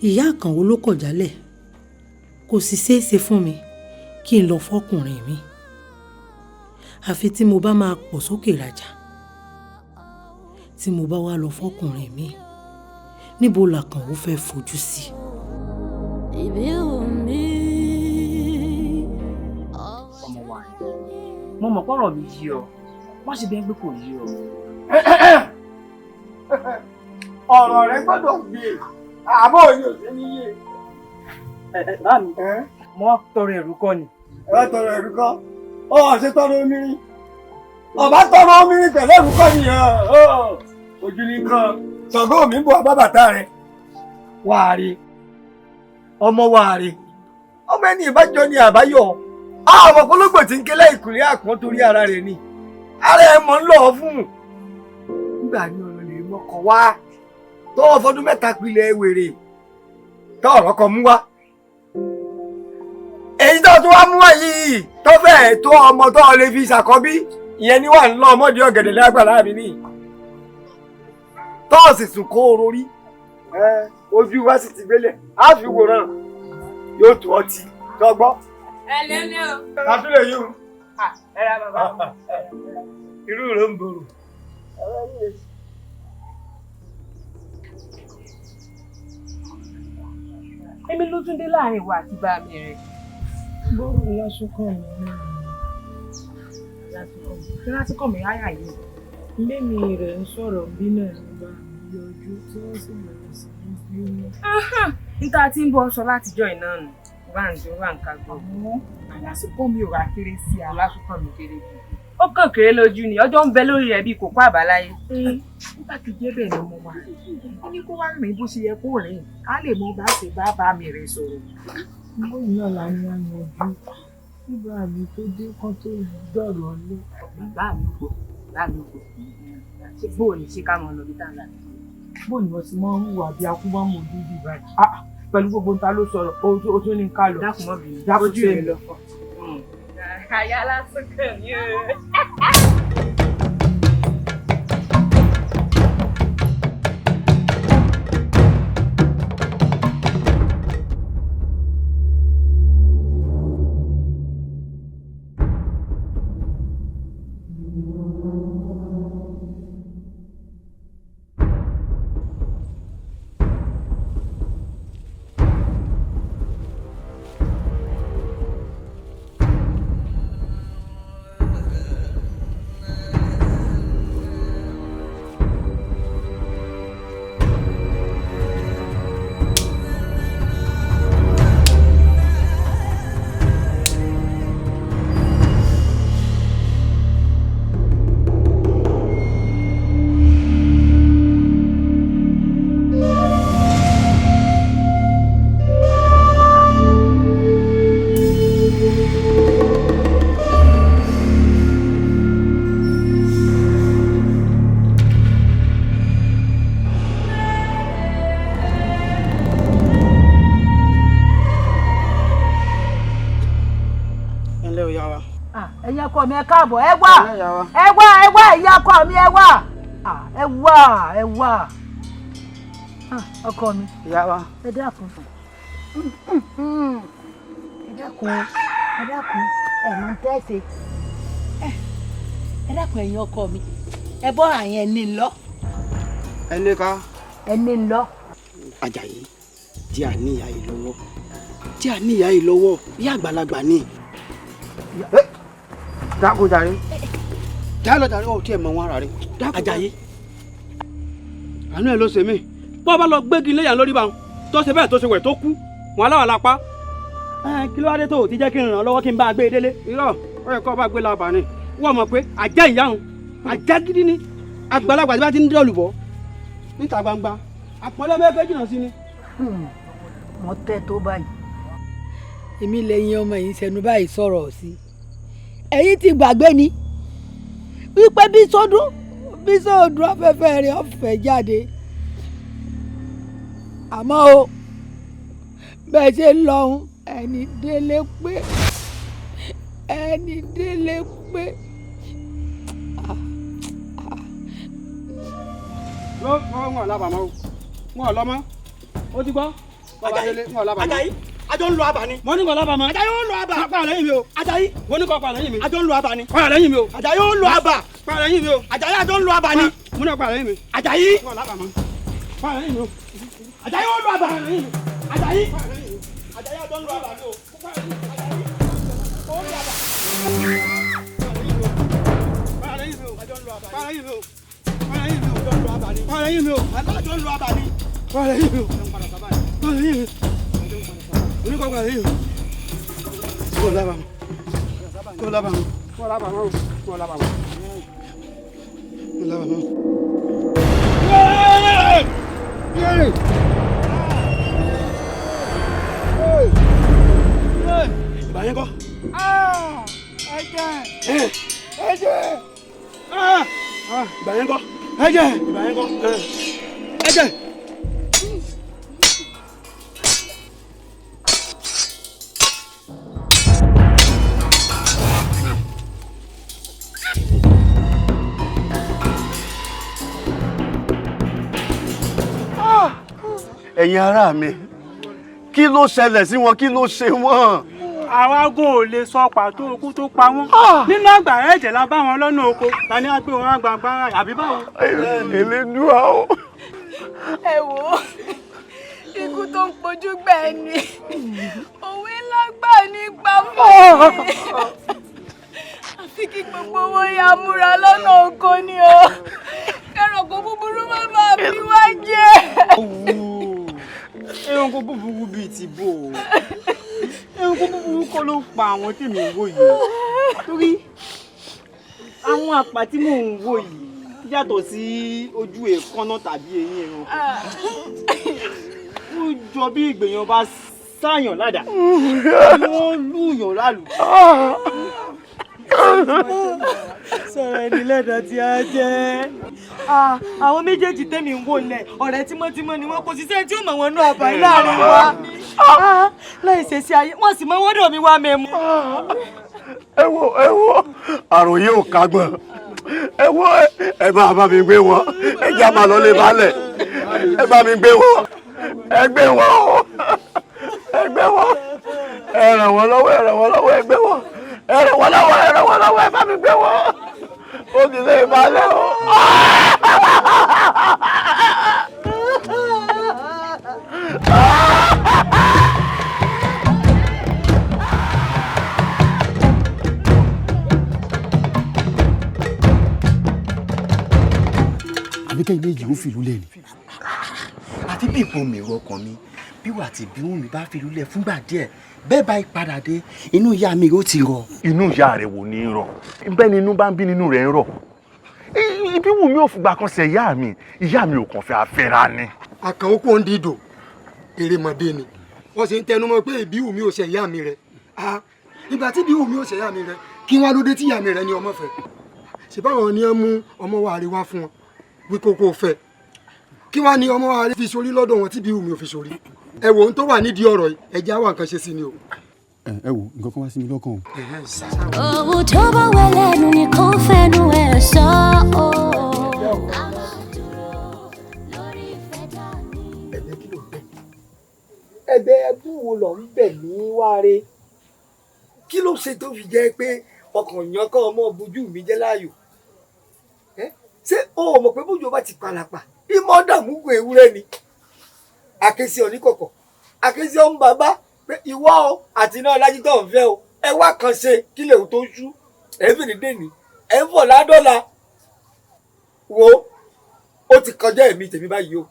Ìyá àkànwó ló kọ̀ jálẹ̀ kò sì ṣeé ṣe fún mi kí n lọ fọ́kùnrin mi àfi tí mo bá máa pọ̀ sókè rajà. Tí mo bá wá lọ fọ́kùnrin mi níbo làkànwó fẹ́ fojú sí. Mo mọ̀ pọ́rọ̀ mi yí ọ má ṣe bẹ́ẹ̀ pé kò yí ọ. ọ̀rọ̀ rẹ gbọ́dọ̀ gbé àbọ̀ yóò ṣe níyè. Báàmì mo tọrọ ẹ̀rú kọ́ ni. ẹ tọrọ ẹ̀rú kọ́ ọ ṣe tọrọ omirin ọba tọrọ omirin pẹ̀lú ẹ̀rú kọ́ nìyẹn ojú nìkan Ṣàngó mi ń bọ̀ abábàtà rẹ wàárí ọmọ wàárí ọmọ ẹni ìbájọ ni àbáyọ àwọn ọ̀pọ̀lọpọ̀ tí ń ké lẹ́yìnkùnlé àpọ́n torí ara rẹ̀ ni ara ẹ̀ mọ̀ ń lọ fún nígbà ní ọ̀rọ̀ lè mọ́kàn wá tọ́wọ́ fọdún mẹ́ta pilẹ̀ wèrè tọ́ọ̀rọ̀ kan mú wá èyí tó tún wá mú wá yìí tó fẹ́ẹ̀ tó ọmọ tó lè fi ṣàkọ́bí ìyẹn ní wà ń lọ ọmọdé ọ̀gẹ̀dẹ̀ lágbàlá mi ní tọ́ọ̀sì sùn kó oró rí ojú wa sì ti gbélẹ̀ á fi wòran yóò tó ọtí tọgbọ́. Ẹlẹ́ni o. Àtúlẹ̀ yìí o. Ẹ ra bàbá. Irú rẹ̀ ń borò. Èmi ló tún dé láàrin ìwà àti bá mi rẹ̀. Bọ́ọ̀lù lásùkọ̀ mi náà. Lásìkò mi ráyà yìí. Ilé mi rẹ̀ ń sọ̀rọ̀ bí náà ló bá yọjú tí wọ́n sì bẹ̀rẹ̀ sí ní bínú. Níta tí ń bọ́ sọ látijọ́ iná nù. Wà ń kagbọ́. Lásìkò mi ò wá kéré sí a. Lásìkò mi kéré jù. Ó kàn kéré lójú ni ọjọ́ ń bẹ lórí rẹ̀ bíi kòkó àbáláyé. Nígbà tí jẹ́ bẹ́ẹ̀ ni mo wà. Ó ní kó wá rìn bó ṣe yẹ kó rìn. Á lè mọ bá ṣe bá mi rẹ̀ sọ̀rọ̀. Mo yàn láyé àyànjú. Nígbà mi tó dé kán tó dọ̀rọ̀ lé. Bàbá mi gbò. Ṣé bóò ní ṣe ká mọ lọ bí tá a là? Bóò ni wọ́n ti máa ń hùwà bí akúbámọ̀ dúdú báyìí. Pẹ̀lú gbogbo ta ló sọ̀rọ̀ o tún ní ká lọ. Dákun mọ́ bìí. Dákun tí èmi lọ. Àyà lásán kàn ní o. ọkọ mi ẹ káàbọ̀ ẹ wá ìyá ọkọ mi ẹ wá ọkọ mi ìyá wa ẹ dákun dákun ẹ mọ tẹ́sí ẹ dákun ẹ̀yin ọkọ mi ẹ bọ́ àyẹn ẹni lọ. ẹni ká. ẹni lọ. Àjàyí tí a ní ìyá yìí lọ́wọ́ bí àgbàlagbà ni. dákun jàre jálọ jàre ọ̀ tí ẹ̀ mọ wọn ara rẹ̀ dákun. Àjàyí àánú ẹ̀ ló ṣe mí bọ́ bá lọ gbégi léyà lórí bá wọn tó ṣe bẹ́ẹ̀ tó ṣe wẹ̀ tó kú wọn aláwọ̀ lápá. Kí ló wá dé tó o ti jẹ́ kí n ràn ọ́ lọ́wọ́ kí n bá a gbé e délé. irọ́ ó yẹ kó o bá gbé lábàá ni wọ́n mọ̀ pé àjá ìyá òun àjá gidi ni àgbàlagbà tí bá ti ń dé olùbọ́ níta gbangba àpọ́nlé mẹ́fẹ́ jìnnà sí ni. mo tẹ́ tó báyìí. èmi lẹ́yìn ọmọ yìí sẹ́nu báyìí sọ̀rọ̀ sí ẹ̀yin ti gbàgbé ni wípé bí sódùn afẹ́fẹ́ rẹ̀ ọ̀fẹ́ jáde àmọ́ o bẹ́ẹ̀ ṣe ń lọ́hùn ẹni délé pé. wọn lábàámọ́ o wọn lọ́mọ́ ó ti gbọ́. Àjàyí àjọ ń lo àbà ni. mo ní kò lábàámọ́. Àjàyí ó ń lo àbà. pa lẹ́yìn mi o. Àjàyí mo ní kò pa lẹ́yìn mi. àjọ ń lo àbà ni. pa lẹ́yìn mi o. Àjàyí ó ń lo àbà. pa lẹ́yìn mi o. Àjàyí àjọ ń lo àbà ni. mo ní kò pa lẹ́yìn mi. Àjàyí. wọn lábàámọ́. pa lẹ́yìn mi o. Àjàyí ó ń lo àbà. Àjàyí. Àjàyí àjọ ń lo àbà ni o. pa lẹ́yìn mi. Àjàyí ó ń lo àbà. pa lẹ́yìn mi o. Àjọ ń lo àbà. pa lẹ́yìn mi o. pa lẹ́yìn mi o. Àjọ ń lo àbà ni. pa lẹ́yìn mi o. Àjọ ń lo àbà ni. pa lẹ́yìn mi o. pa lẹ́yìn mi o. Oníkọ́ gba èyí o. Kó lábàámọ̀. Kó lábàámọ̀. Kó lábàámọ̀. Kó lábàámọ̀. Kó lábàámọ̀. Ìbàyẹn kọ́. Ẹ̀jẹ̀. Ìbàyẹn kọ́. Ẹ̀jẹ̀. Ìbàyẹn kọ́. Ẹ̀jẹ̀. ẹ̀yin ará mi kí ló ṣẹlẹ̀ sí wọn kí ló ṣe wọ́n. àwa gò lè sọ pàtó okú tó pa wọ́n nínú àgbàrá ẹ̀jẹ̀ la bá wọn lọ́nà oko ta ni a gbé wọn àgbàgbà àbí báwo. Elédùà o. ẹ wò ó ikú tó ń pojú gbẹ ni òwe ńlá gbà nípa fún mi àfi kí gbogbo owó ya múra lọ́nà oko ni o kẹrànkó búburú má bàa fi wá jẹ. ẹranko búburú bíi ti bò ó ẹranko búburú kọ́ ló pa àwọn tèmi ń wò yìí torí àwọn àpá tí mò ń wò yìí yàtọ̀ sí ojú èékánná tàbí eyín ẹranko ó jọ bí ìgbèyàn bá sáyàn ládàá wọ́n lùyàn lálùjá. sọ̀rọ̀ ẹni lẹ́dàá tí a jẹ́ àwọn méjèèjì tẹ́mi ń wò lẹ̀ ọ̀rẹ́ tímọ́tímọ́ ni wọ́n kò sí sẹ́ni tí ó mọ̀ wọn nú àbáyé láàrin wa láì ṣe sí ayé wọ́n sì mọ wọ́dọ̀ mi wá mẹ́mu. ẹ wo àrùn yìí ò kágbọ́n ẹ wo ẹ máa bá mi gbé wọn ẹ já máa lọ lé balẹ̀ ẹ bá mi gbé wọn ẹ gbé wọn ẹ gbé wọn ẹ ràn wọ́n lọ́wọ́ ẹ ràn wọ́n lọ́wọ́ ẹ gbé wọn ẹ ràn wọ́n lọ́wọ́ ẹ ràn wọ́n lọ́wọ́ ẹ bá mi gbé wọn ó ti lè balẹ̀ o. àbíkẹ́ ilé yìí ó fìlú lẹ̀ ni àti bí ìbọn mi rọ ọkàn mi bí wà tí bí wọn mi bá fìlú lẹ̀ fúngbà díẹ̀ bẹ́ẹ̀ bá ìpadà dé inú ìyá mi ó ti rọ. inú ìyá rẹ̀ wò ní í rọ bẹ́ẹ̀ ni inú bá ń bí nínú rẹ̀ ń rọ ibi wù mí ò fìgbà kan ṣe ìyá mi ò kàn fẹ́ afẹ́ra ni. àkànwó kò ń dìdò èrèmọdé ni wọ́n sì ń tẹnu mọ́ pé ìbí wù mí ò ṣe ìyá mi rẹ̀ ìgbà tí ìbí wù mí ò ṣe ìyá mi rẹ̀ kí wọ́n á lóde tí ìyá mi rẹ̀ ni ọmọ fẹ́ ṣèbáwọn ni wọ́n mú ọmọ wa rí wá fún wọn wí kókó fẹ́ kí wọ́n á ní ọmọ wa rí fi sórí lọ́dọ̀ wọn tí ìbí wù mí ò fi sórí ẹ wò ó tó wà nídìí ọ̀rọ̀ yìí ẹ jẹ́ á wá nǹkan ṣe sí ni o. ẹ wò nǹkan kan wá sí mi lọ́kàn o. owó tó bá wẹ lẹ́nu ni kò fẹ́nu ẹ̀ sọ ọ́. ẹ̀bẹ̀ ẹbú wo lọ ń bẹ̀ ní wáre kí ló ṣe tó fi jẹ́ pé ọkàn yan kọ́ ọmọ bójú mi jẹ́ láàyò ṣé o mọ̀ pé bójú ọba ti palàpà ìmọ̀ dàmúgbò ewúrẹ́ ni àkẹ́sí oníkọ̀kọ̀ àkẹ́sí ọ̀hún bàbá pé ìwọ o àti iná ọlájí tó ń fẹ́ o ẹ wá kan ṣe kí lè tó ṣú ẹ fi ní dèní ẹ ń fọ̀ ládọ́la wo ó ti kọjá ẹ̀mí tèmi báyìí o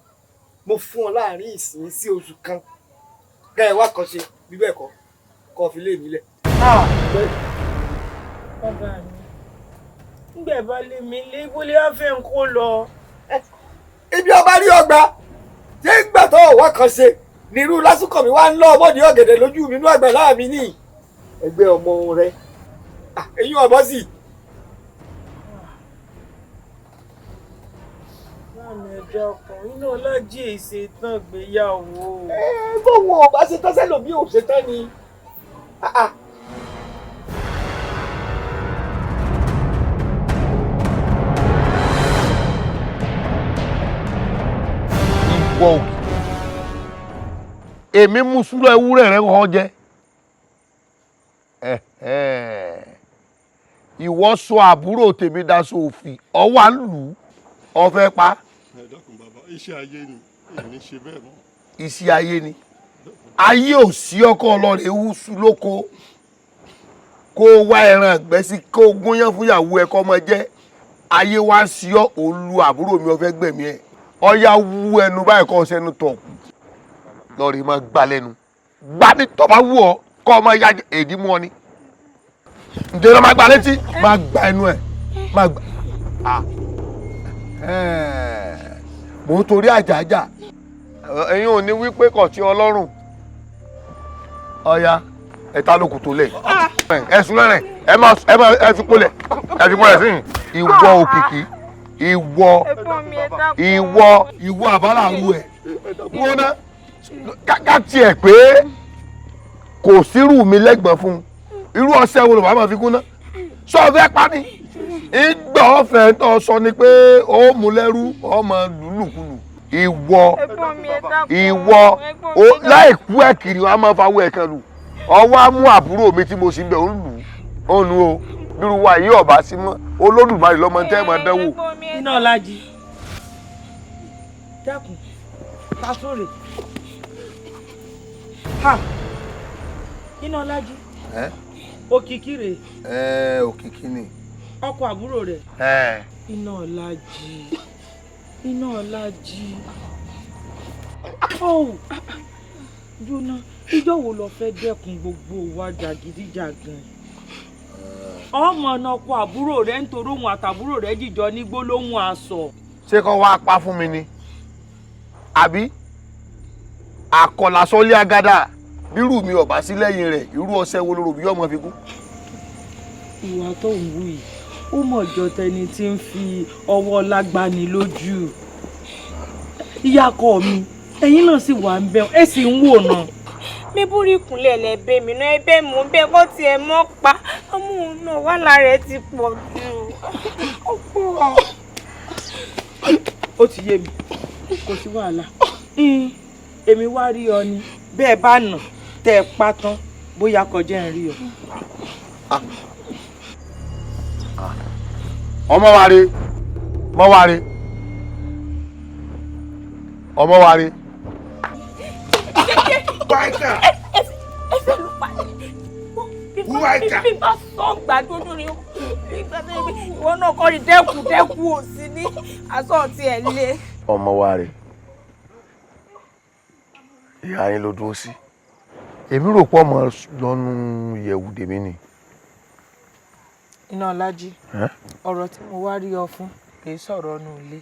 mo fún ọ láàrin ìsìn sí oṣù kan ká ẹ wá kan ṣe bí bẹ́ẹ̀ kọ́ kọ́ fi lé mi lẹ̀. bàbá mi ńgbẹ̀ bá lé mi lé ibólé wá fẹ́ ń kó lọ. ibi ọba rí ọgbà ṣé ń gbà tó ọwọ́ kan ṣe nírú lásìkò mi wá ń lọ ọmọdé ọ̀gẹ̀dẹ̀ lójú mi inú àgbà láàmì ní ẹgbẹ́ ọmọ rẹ eyín ọmọ sì. láàmì ẹ̀dá ọkùnrin náà lájí èsè tán gbéyàwó. bọ́wọ́ ọba ṣe tán sẹ́lòmí ò ṣe tán ni. ìwọ òkè èmi mú súlọ ewúrẹ́ rẹ kọ́ jẹ ìwọ sọ àbúrò tèmi daṣọ òfì ọwọ́ à ń lù ú ọfẹ́ pa. ẹ dákun bàbá iṣẹ́ ayé ni èmi ṣe bẹ́ẹ̀ mọ́. iṣẹ́ ayé ni ayé ò sí ọkọ ọlọ́rẹ̀ ewúsù lóko kó wá ẹran ẹgbẹ́ sí kó gúnyán fúnyàwó ẹ kọ́ ọmọ jẹ́ ayé wá sí ọ òun lu àbúrò mi ọfẹ́ gbẹ̀mí ẹ ọya wú ẹnu báyìí kọ́ sẹ́nu tọ̀kù lọ́ọ̀rì máa gbà lẹ́nu gbà ní tọ́ba wú ọ kọ́ ọmọ ya èdè mú ọ ni ǹjẹ́ lọ́ máa gbà létí máa gbà ẹnu ẹ̀ máa gbà mò ń torí àjàjà ẹ̀yin ò ní wípé kọ̀ tí ọlọ́run ọya ẹ̀ta lókùn tó lẹ̀ ẹ̀sùn lẹ́rìn ẹ fi polẹ̀ sí ìwọ òkìkí ìwọ àbálàrú ẹ̀ wọ́n ná ká tiẹ̀ pé kò sírù mi lẹ́gbọ̀n fún irú ọṣẹ wo ló bá máa fi kú ná sọ fẹ́ pa ni ìgbà ọ̀fẹ́ tó sọ ni pé ó mú lẹ́rú ọmọ lùlùkulù ìwọ láìkú ẹ̀ kiri wọn a máa fa owó ẹ̀ kan lù ọwọ́ á mú àbúrò mi tí mo sì ń bẹ̀ ó lù ó nu o bírú wa yìí ọ̀bá sí mọ́ olódùmarè lọ́mọ tẹ́ ẹ̀ máa dánwò. iná ọlájí dákun sásòrè iná ọlájí òkìkí rèé. Òkìkí ni. ọkọ àbúrò rẹ̀. iná ọlájí iná ọlájí jóná ìjọ wo lo fẹ́ dẹ́kun gbogbo wa jàgídíjàgan ọmọ náà kọ àbúrò rẹ̀ nítorí òun àtàbúrò rẹ̀ jìjọ ní gbólóhùn aṣọ. ṣé kò wá pa fún mi ni àbí àkọlàsọlé agada bírù mi ọba sí lẹ́yìn rẹ̀ irú ọṣẹ wo lóru bí ọmọ fi kú. ìwà tó ń wù yìí ó mọ̀ jọ tẹni tí ń fi ọwọ́ lágbani lójú ìyàkọ̀ mi ẹ̀yin náà sì wà ń bẹ ẹ sì ń wò náà. mi búrí ìkúnlẹ̀ lẹ́bẹ̀ mi náà ẹbẹ̀ mò ń bẹ kó tiẹ̀ mọ́ pa ọmọ òun náà wà lára ẹ ti pọ̀ jù. ó ti yé mi kò sí wàhálà èmi wá rí ọ ni bẹ́ẹ̀ bá nà tẹ́ ẹ pa tán bóyá kọjá ń rí ọ. ọmọ wa re mọ wa re ọmọ wa re. Báyìíká. Ẹsẹ̀ ló pa ní. Báyìíká. Bí bá sọ gbàdúró ni ìwọ náà kọ́ ni dẹ́kun òsì ní aṣọ ti ẹ̀ lé. ọmọ wa re ìyá yín ló dúró sí èmi rò pọ̀ mọ́ lọ́nu ìyẹ̀wù dèmi ni. iná ọlájí ọ̀rọ̀ tí mo wá rí ọ fún kì í sọ̀rọ̀ ọ̀nù ilé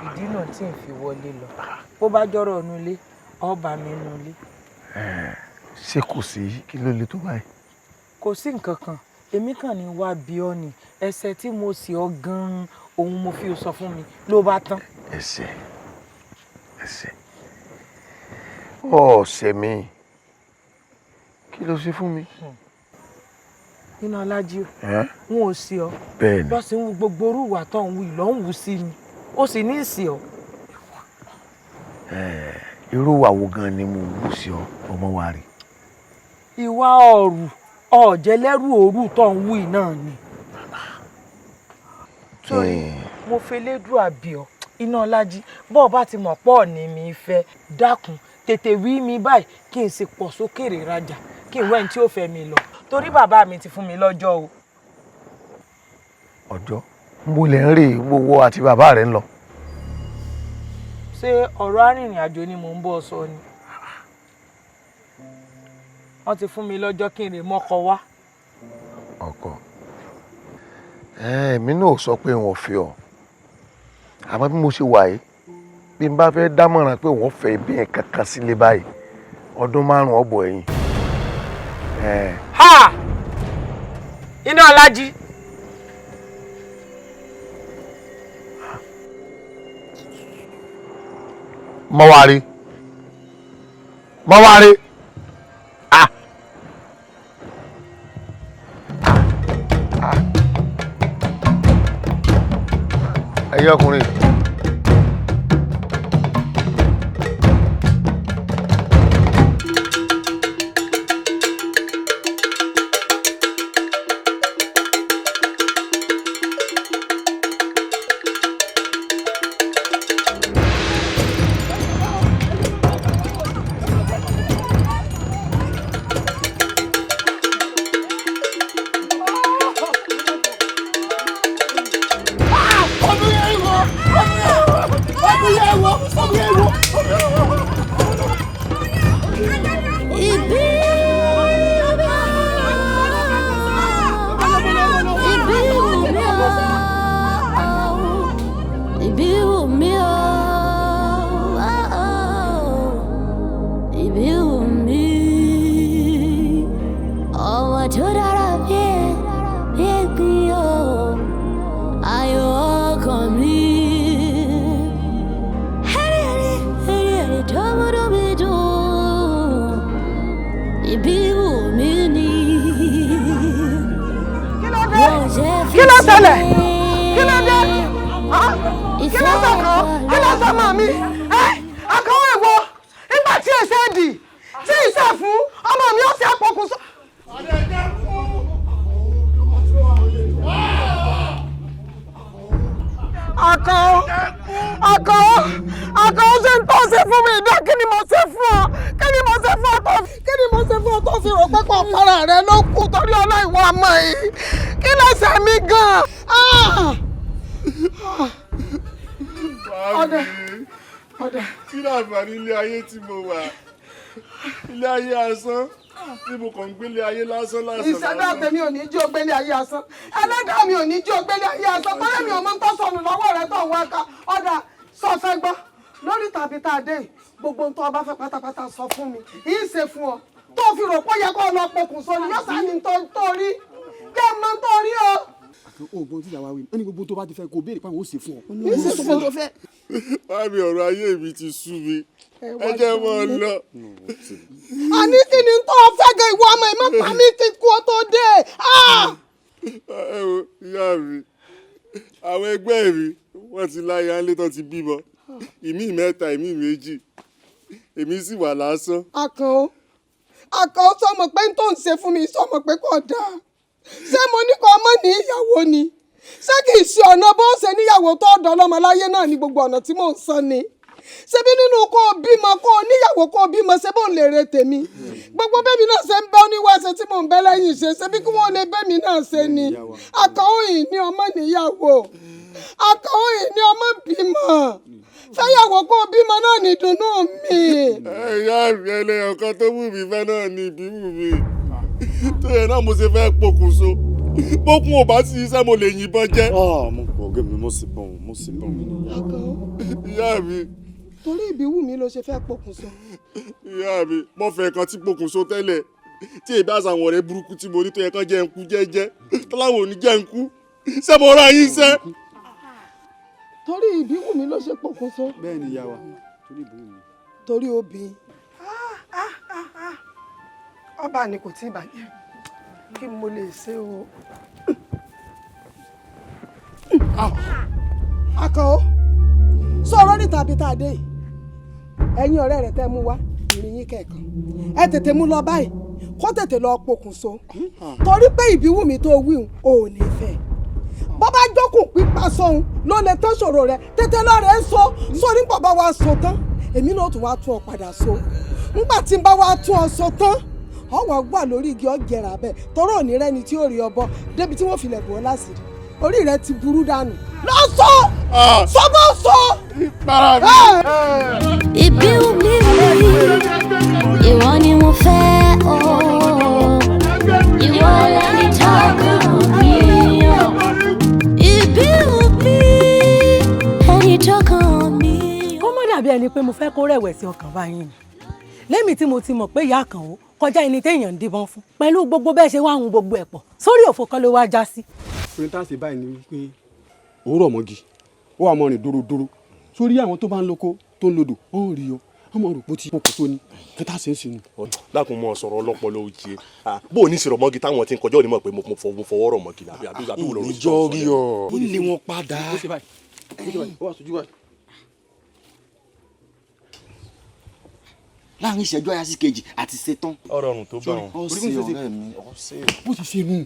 ìdí náà tí n fi wọlé lọ bó bá jọ̀rọ̀ ọ̀nù ilé ọba mi nù ilé. ṣé kò sí kí ló le tó báyìí. kò sí nǹkan kan èmi kàn ní wá bí ọ ní ẹ̀ṣẹ̀ tí mo sì ọ gan-an òun mo fi sọ fún mi ló bá tán. ẹ̀ṣẹ̀ ọ̀sẹ̀ mi kí ló ṣe fún mi. iná ọlájí o wọn ò sí ọ bẹ́ẹ̀ni bó sì ń wu gbogbo orú ìwà tó ń wù lọ ń wù sí mi ó sì ní ìsì ọ. irú ìwà wo gan ni mo wù sí ọ ọmọ wa rè. ìwà ọ̀rù ọ̀jẹ̀ lẹ́rù òru tó ń wú iná ni. torí mo fi lédùn àbíọ́ iná lájí bọ́ọ̀ bá ti mọ̀ pọ̀ ní mi fẹ́ dákun tètè wí mi báyìí kí n sì pọ̀ sókèrè rajà kí n wẹ́n tí ó fẹ́ mi lọ torí bàbá mi ti fún mi lọ́jọ́ o. ọjọ́ mo lè ń rè gbogbo àti bàbá rẹ̀ ń lọ. ṣé ọ̀rọ̀ arìnrìn àjò ni mò ń bọ̀ sọ ni wọ́n ti fún mi lọ́jọ́ kí n lè mọ́kọ wá. ọkọ èmi náà sọ pé wọn fi ọ àmọ́ bí mo ṣe wà yìí bí n bá fẹ́ dámọ̀ràn pé wọ́n fẹ́ ibi yẹn kankan sílé báyìí ọdún 5 ọ̀bọ̀ ẹ̀yìn. ha iná alájí. mọ́wárí ẹ̀yin ọkùnrin. ìṣẹ̀dá tèmi ò ní jí ògbélé ayé asán ẹlẹ́dàá mi ò ní jí ògbélé ayé asán tọ́lẹ́ mi ò mọ ń tọ́ sọnù lọ́wọ́ rẹ tó ń wá ká ọ̀dà sọ fẹ́ gbọ́ lórí tàbí tá a dé gbogbo ohun tó o bá fẹ́ pátápátá sọ fún mi yìí ṣe fún ọ tó fi rò pé ó yẹ kó o lọ pokùnso ni yóò sáà ní tó rí kí ẹ mọ tó rí o. oògùn tí ìyàwó ẹni gbogbo tó bá ti fẹ́ kó béèrè pàwọn ó ṣe fún ọ. yìí ṣe fún ọ tó fẹ́. wá mi ọ̀rọ̀ ayé mi ti sú mi ẹ jẹ́ mọ́ ọ lọ. àní kí ni tó fẹ́ gan ìwọ ọmọ ìmọ̀ pa mí kí kú ọ tó dé. ẹ wo ìyá mi àwọn ẹgbẹ́ mi wọ́n ti láyà ńlẹ́ tó ti bímọ ìmí 3 ìmí 2 èmi sì wà lásán. Àkànó sọmọ pé n tó ń ṣe fún mi sọmọ pé kò dáa ṣé mo ní kó ọmọ ní ìyàwó ni ṣé kì í ṣe ọ̀nà bó ṣe níyàwó tó ọ̀dọ́ ọlọ́mọ láyé náà ní gbogbo ọ̀nà tí mò ń san ni ṣebí nínú kó o bímọ kó o níyàwó kó o bímọ ṣé bó ń lè re tèmi gbogbo bẹ́mi náà ṣe ń bẹ́ oníwàṣẹ tí mò ń bẹ́ lẹ́yìn ṣe ṣebí kí wọ́n lè bẹ́mi náà ṣe ni Àkànó yìí ní ọmọ níyàwó Àkànó yìí ní ọmọ bímọ fẹ́yàwó kó o bímọ náà ní ìdùnnú mi. ìyá mi ẹlẹ́yàn kan tó wù mí fẹ́ náà ní ìbímú mi tó yẹ náà mo ṣe fẹ́ pokùnso bókun ò bá sì iṣẹ́ mo lè yìnbọn jẹ́. mo pọ̀ ọ̀gẹ́ mi mo sì bọ̀ mi ìyá mi. torí ìbíwùnmí ló ṣe fẹ́ pokùnso. ìyá mi mo fẹ́ kan tí pokùnso tẹ́lẹ̀ tí èbí àṣà àwọn ọ̀rẹ́ burúkú tí mo ní tó yẹ kán jẹ́ ń kú jẹ́jẹ́ tọ́láwọn ò ní jẹ́ ń kú ṣé mo rán yín sẹ́. torí ìbíwùnmí ló ṣe pokùnso. bẹ́ẹ̀ ni ìyá wa torí ìbíwùnmí. torí obìnrin ọba ni kò tí ì bàjẹ́ kí mo lè ṣe o. Àkànó sọ̀rọ̀ ní tàbí tá a dé yìí ẹ̀yin ọ̀rẹ́ rẹ̀ tẹ́ mú wá ìrìn yín kẹ̀kan ẹ tètè mú lọ báyìí kó tètè lọ pokùnso torí pé ìbíwùmí tó wíhun ò ní fẹ́ bàbá jókòó pípa sóhun ló lè tán ṣòro rẹ tètè lọ rẹ so sórí bàbá wa so tán èmi náà tún wá tún ọ padà so nígbà tí n bá wá tún ọ so tán ọwọ́ gbà lórí igi ọ̀gẹ̀rà bẹ́ẹ̀ tọrọ òní rẹni tí ó rí ọbọ débi tí wọ́n fi lẹ̀ bọ́ láṣìírí orí rẹ ti burú dànù lọ sọ sọgbọn sọ. ìbíwùmí ìwọ ni mo fẹ́ o ìwọ lẹni tó kàn mí o ìbíwùmí ẹni tó kàn mí. kó má dàbí ẹni pé mo fẹ́ kó rẹ̀wẹ̀sì ọkàn báyìí ni lẹ́mìí tí mo ti mọ̀ pé ìyá kan ó kọjá ẹni téèyàn ń díbọn fún pẹ̀lú gbogbo bẹ́ẹ̀ ṣe wá hun gbogbo ẹ̀ pọ̀ sórí òfò kan ló wá já sí. orin tá a ṣe báyìí ni wípé òwúrọ̀ mọ́gi ó wà mọ́ rìn dúródúró sórí àwọn tó bá ń lóko tó ń lodò wọ́n ń rí ọ wọ́n mọ̀ rò pé ó ti kókò tó ní kẹta ṣe ń sinú. dákun mọ sọ̀rọ̀ ọlọ́pọlọ òjì bó o ní sọ̀rọ̀ mọ́gi táwọn ti ń kọjá òní mọ̀ pé mo fọwọ́ rọ̀ mọ́gi àbí wò lọ́rùn. ìjọ rí ọ ó lé wọn padà. láàrin ìṣẹ́jú àyà sí kejì àti ṣetán. ọ̀rọ̀ ọ̀run tó bá wọn. ọ̀sẹ̀ ọ̀rẹ́ mi ọ̀sẹ̀. bó ti ṣe nù.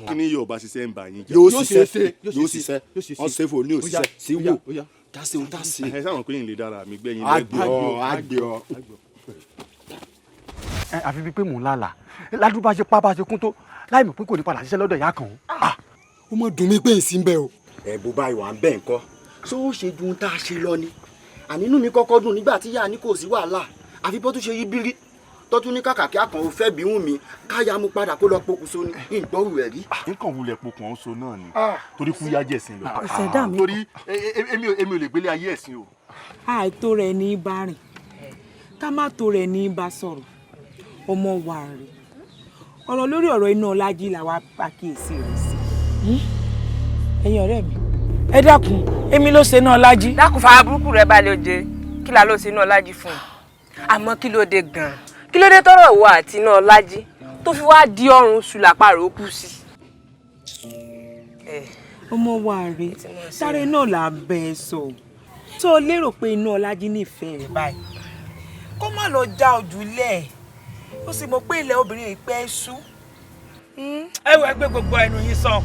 kí ni yóò bá ṣiṣẹ́ ń bá yín jẹ́. yóò ṣiṣẹ́ ọ̀sẹ̀ fò ní òṣìṣẹ́ sí wò tásì ohun tásì. ẹ sáwọn pé ìlè dára mi gbẹ̀yìn àgbẹ̀ ọ. àfi bíi pé mò ń lálàá ládùúgbò bá ṣe pa bá ṣe kún tó láì mọ̀ pé kò ní padà ṣiṣẹ́ lọ́dọ̀ ìyá kan. ó mọ̀ dùn mí pé n sí ń bẹ o. bó bá ìwà ń bẹ̀ ń kọ́ sọ ó ṣe ju ohun tá a ṣe lọ ni ànínú mi kọ́kọ́ dùn nígbà tí yáa ní kò sí wàhálà àfi bó tún ṣe yí bírí tọ́tún ní kàkà kí àkàn ò fẹ́ bí wùn mí káyà mú padà kó lọ pokùnso ní ìgbọ́rù rẹ̀ rí. nǹkan wulẹ̀ pokùn ọ̀hún so náà ni torí kú yá jẹ̀sìn lọ. ìṣẹ̀dá mi torí èmi ò lè gbélé ayé ẹ̀sìn o. àìtó rẹ̀ ní í bá rìn ká má tó rẹ̀ ní í bá sọ̀rọ̀ ọmọ wa rè ọ̀rọ̀ lórí ọ̀rọ̀ iná ọlájí làwa pàkíyèsí rẹ̀ sí. ẹ̀yin ọ̀rẹ́ mi ẹ dákun èmi ló ṣe náà lájí. dákun fara burúkú rẹ balẹ̀ oje kí la ló ṣe náà lájí fún un àmọ́ kí ló dé gan-an kí ló dé tọ́rọ̀ ìwọ àti náà lájí tó fi wá di ọrùn sùlàpàrọ̀ ó kú sí. ọmọ wa rè sáré náà là ń bẹ ẹ sọ tó o lérò pé iná ọlájí nífẹ̀ẹ́ rẹ̀ báyìí kó má lọ já ojú lẹ̀ ó sì mọ̀ pé ilẹ̀ obìnrin ìpẹ́ ṣú. ẹ wọ ẹgbẹ́ gbogbo ẹnu yín sọ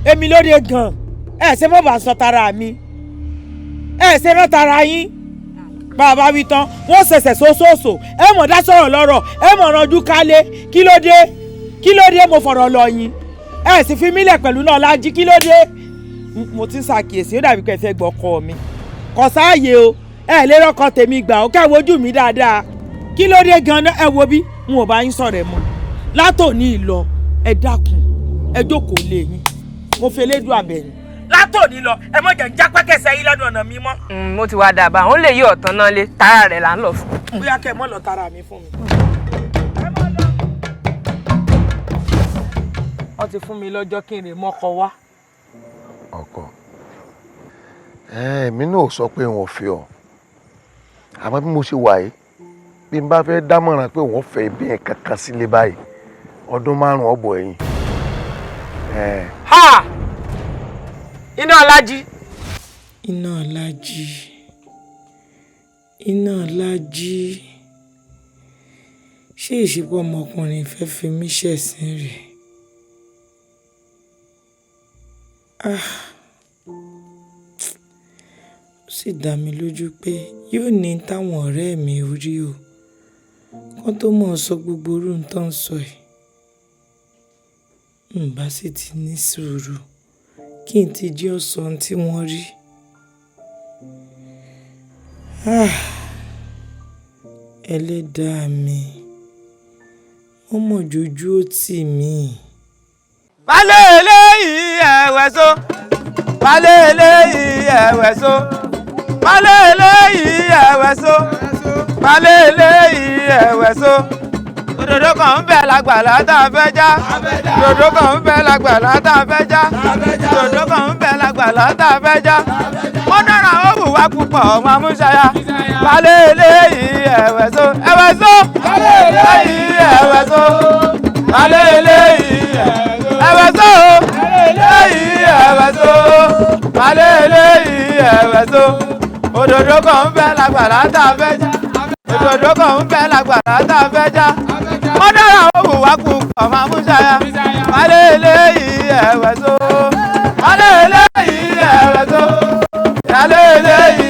èmi ló dé gan ẹ ṣe bọ́ bá sọ tara mi ẹ ṣe rán tara yín bàbá wí tán wọ́n ṣẹ̀ṣẹ̀ sóṣooṣò ẹ mọ̀ dá sọ̀rọ̀ lọ́rọ̀ ẹ mọ̀ ranjú kálé kí ló dé mo fọ̀rọ̀ lọ yín ẹ sì fi mílẹ̀ pẹ̀lú náà lájí kí ló dé mo ti ń ṣàkíyèsí ó dàbí pé ẹ fẹ́ gbọ́ ọkọ mi kò sáàyè o ẹ lè rọ́kọ tèmi gbà ó kẹ́ wojú mi dáadáa kí ló dé gan-an ẹ wo bí n ò bá yín sọ̀rọ̀ ẹ mọ́ látòní ìlọ ẹ dákun ẹ jókòó lé yín mo fi elédùn àbẹ̀yìn látòní lọ ẹ mọ̀ jẹ́ jápẹ́kẹsẹ̀ yín lọ́dún ọ̀nà mi mọ́. mo ti wá dàbà òun lè yí ọ̀tán náà lé tara rẹ̀ là ń lọ fún. bóyá kẹ́ ẹ mọ̀ lọ tara mi fún mi. wọ́n ti fún mi lọ́jọ́ kí n lè mọ́kọ wá. ọkọ èmi náà sọ pé wọn fi ọ àmọ́ bí mo ṣe wà yìí bí n bá fẹ́ dámọ̀ràn pé wọ́n fẹ́ bí ẹ̀ kankan sílé báyìí ọdún 5 ọ̀bọ̀ ẹ̀yìn. ha iná ọlájí. iná ọlájí iná ọlájí ṣé ìṣepọ̀ ọmọkùnrin fẹ́ fi mí ṣẹ̀sín rẹ̀ ó sì dá mi lójú pé yóò ní táwọn ọ̀rẹ́ mi ò rí o kán tó mọ̀ sọ gbogbo orú tó ń sọ ẹ̀ n bá sì ti ní sùúrù kí n ti jí ọ̀sán tí wọ́n rí. ẹlẹ́dàá mi wọ́n mọ̀ jójú ó tì mí. balẹ̀ eléyìí ẹ̀wẹ̀ so balẹ̀ eléyìí ẹ̀wẹ̀ so balẹ̀ eléyìí ẹ̀wẹ̀ so balẹ̀ eléyìí ẹ̀wẹ̀ so òdòdó kan ń bẹ lágbàlá tá a fẹ́ já òdòdó kan ń bẹ lágbàlá tá a fẹ́ já òdòdó kan ń bẹ lágbàlá tá a fẹ́ já mo dára ó wù wá púpọ̀ ọmọ amúṣayá balẹ̀ eléyìí ẹ̀wẹ̀ so ẹ̀wẹ̀ so balẹ̀ eléyìí ẹ̀wẹ̀ so balẹ̀ eléyìí ẹ̀wẹ̀ so eléyìí ẹ̀wẹ̀ so balẹ̀ eléyìí ẹ̀wẹ̀ so òdòdó kan ń bẹ lágbàlá tá a fẹ́ já. òdòdó kan ń bẹ lágbàlá tá a fẹ́ já wọ́n dára òwò wá kú ọmọ amúṣayá wálé eléyìí ẹ̀wẹ̀ tó wálé eléyìí ẹ̀wẹ̀ tó yálé eléyìí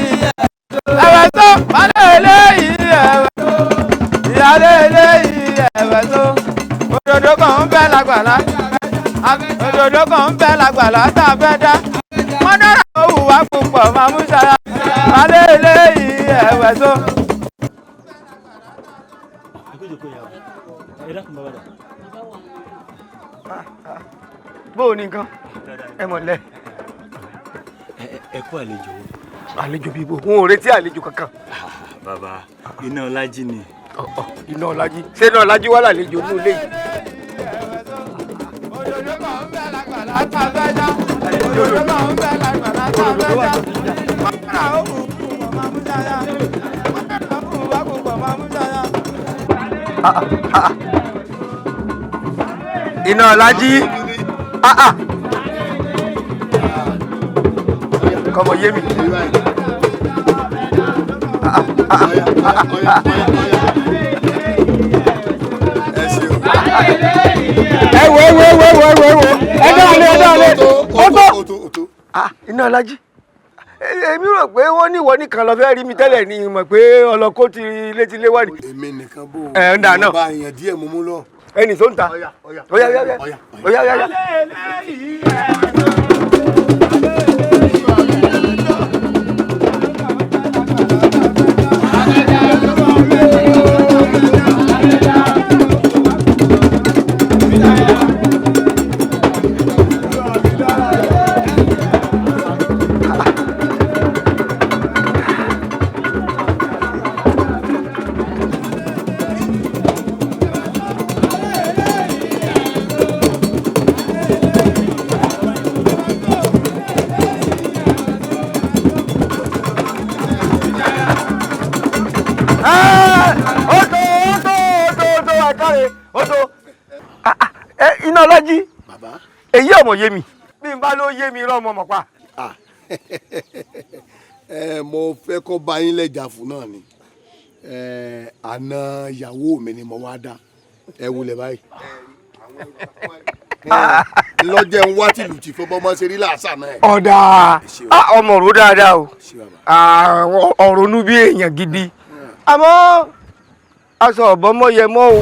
ẹ̀wẹ̀ tó wálé eléyìí ẹ̀wẹ̀ tó yálé eléyìí ẹ̀wẹ̀ tó òdòdó kan ń bẹ lágbàlá òdòdó kan ń bẹ lágbàlá tá a fẹ́ já wọ́n dára òwò wá kú ọmọ amúṣayá wálé eléyìí ẹ̀wẹ̀ tó. bó o ní nǹkan ẹ mọ̀lẹ́. ẹ kú àlejò. àlejò bíi bò wọn ò retí àlejò kankan. bàbá iná ọlájí ni. iná ọlájí ṣé iná ọlájí wà lálejò inú ilé yìí. iná ọlájí kọmọ yé mi. ẹwọ ó tó. iná ọlájí èmi rò pé wọ́n ní ìwọ nìkan lọ fẹ́ rí mi tẹ́lẹ̀ ni mọ̀ pé ọlọ́kọ́ ti létílé wà ní. èmi nìkan bò ẹ̀ ń dà náà. bá èèyàn díẹ̀ mú mú lọ. ẹnì tó ń ta ọ̀yá. iná ọlájí èyí ọmọ yé mi bí n bá ló yé mi rán ọmọ mọ̀ pa. mo fẹ́ kọ́ bá yín lẹ́jà fún náà ni àna ìyàwó mi ni mo wá dá ẹ wulẹ̀ báyìí. lọ́jọ́ ń wá tìlù tì fún bọ́mọ ṣe rí làásà náà. ọ̀dà ọmọ rò dáadáa o ọ̀rọ̀ nu bí èèyàn gidi àmọ́ aṣọ ọ̀bọ̀mọ yẹ mọ́ o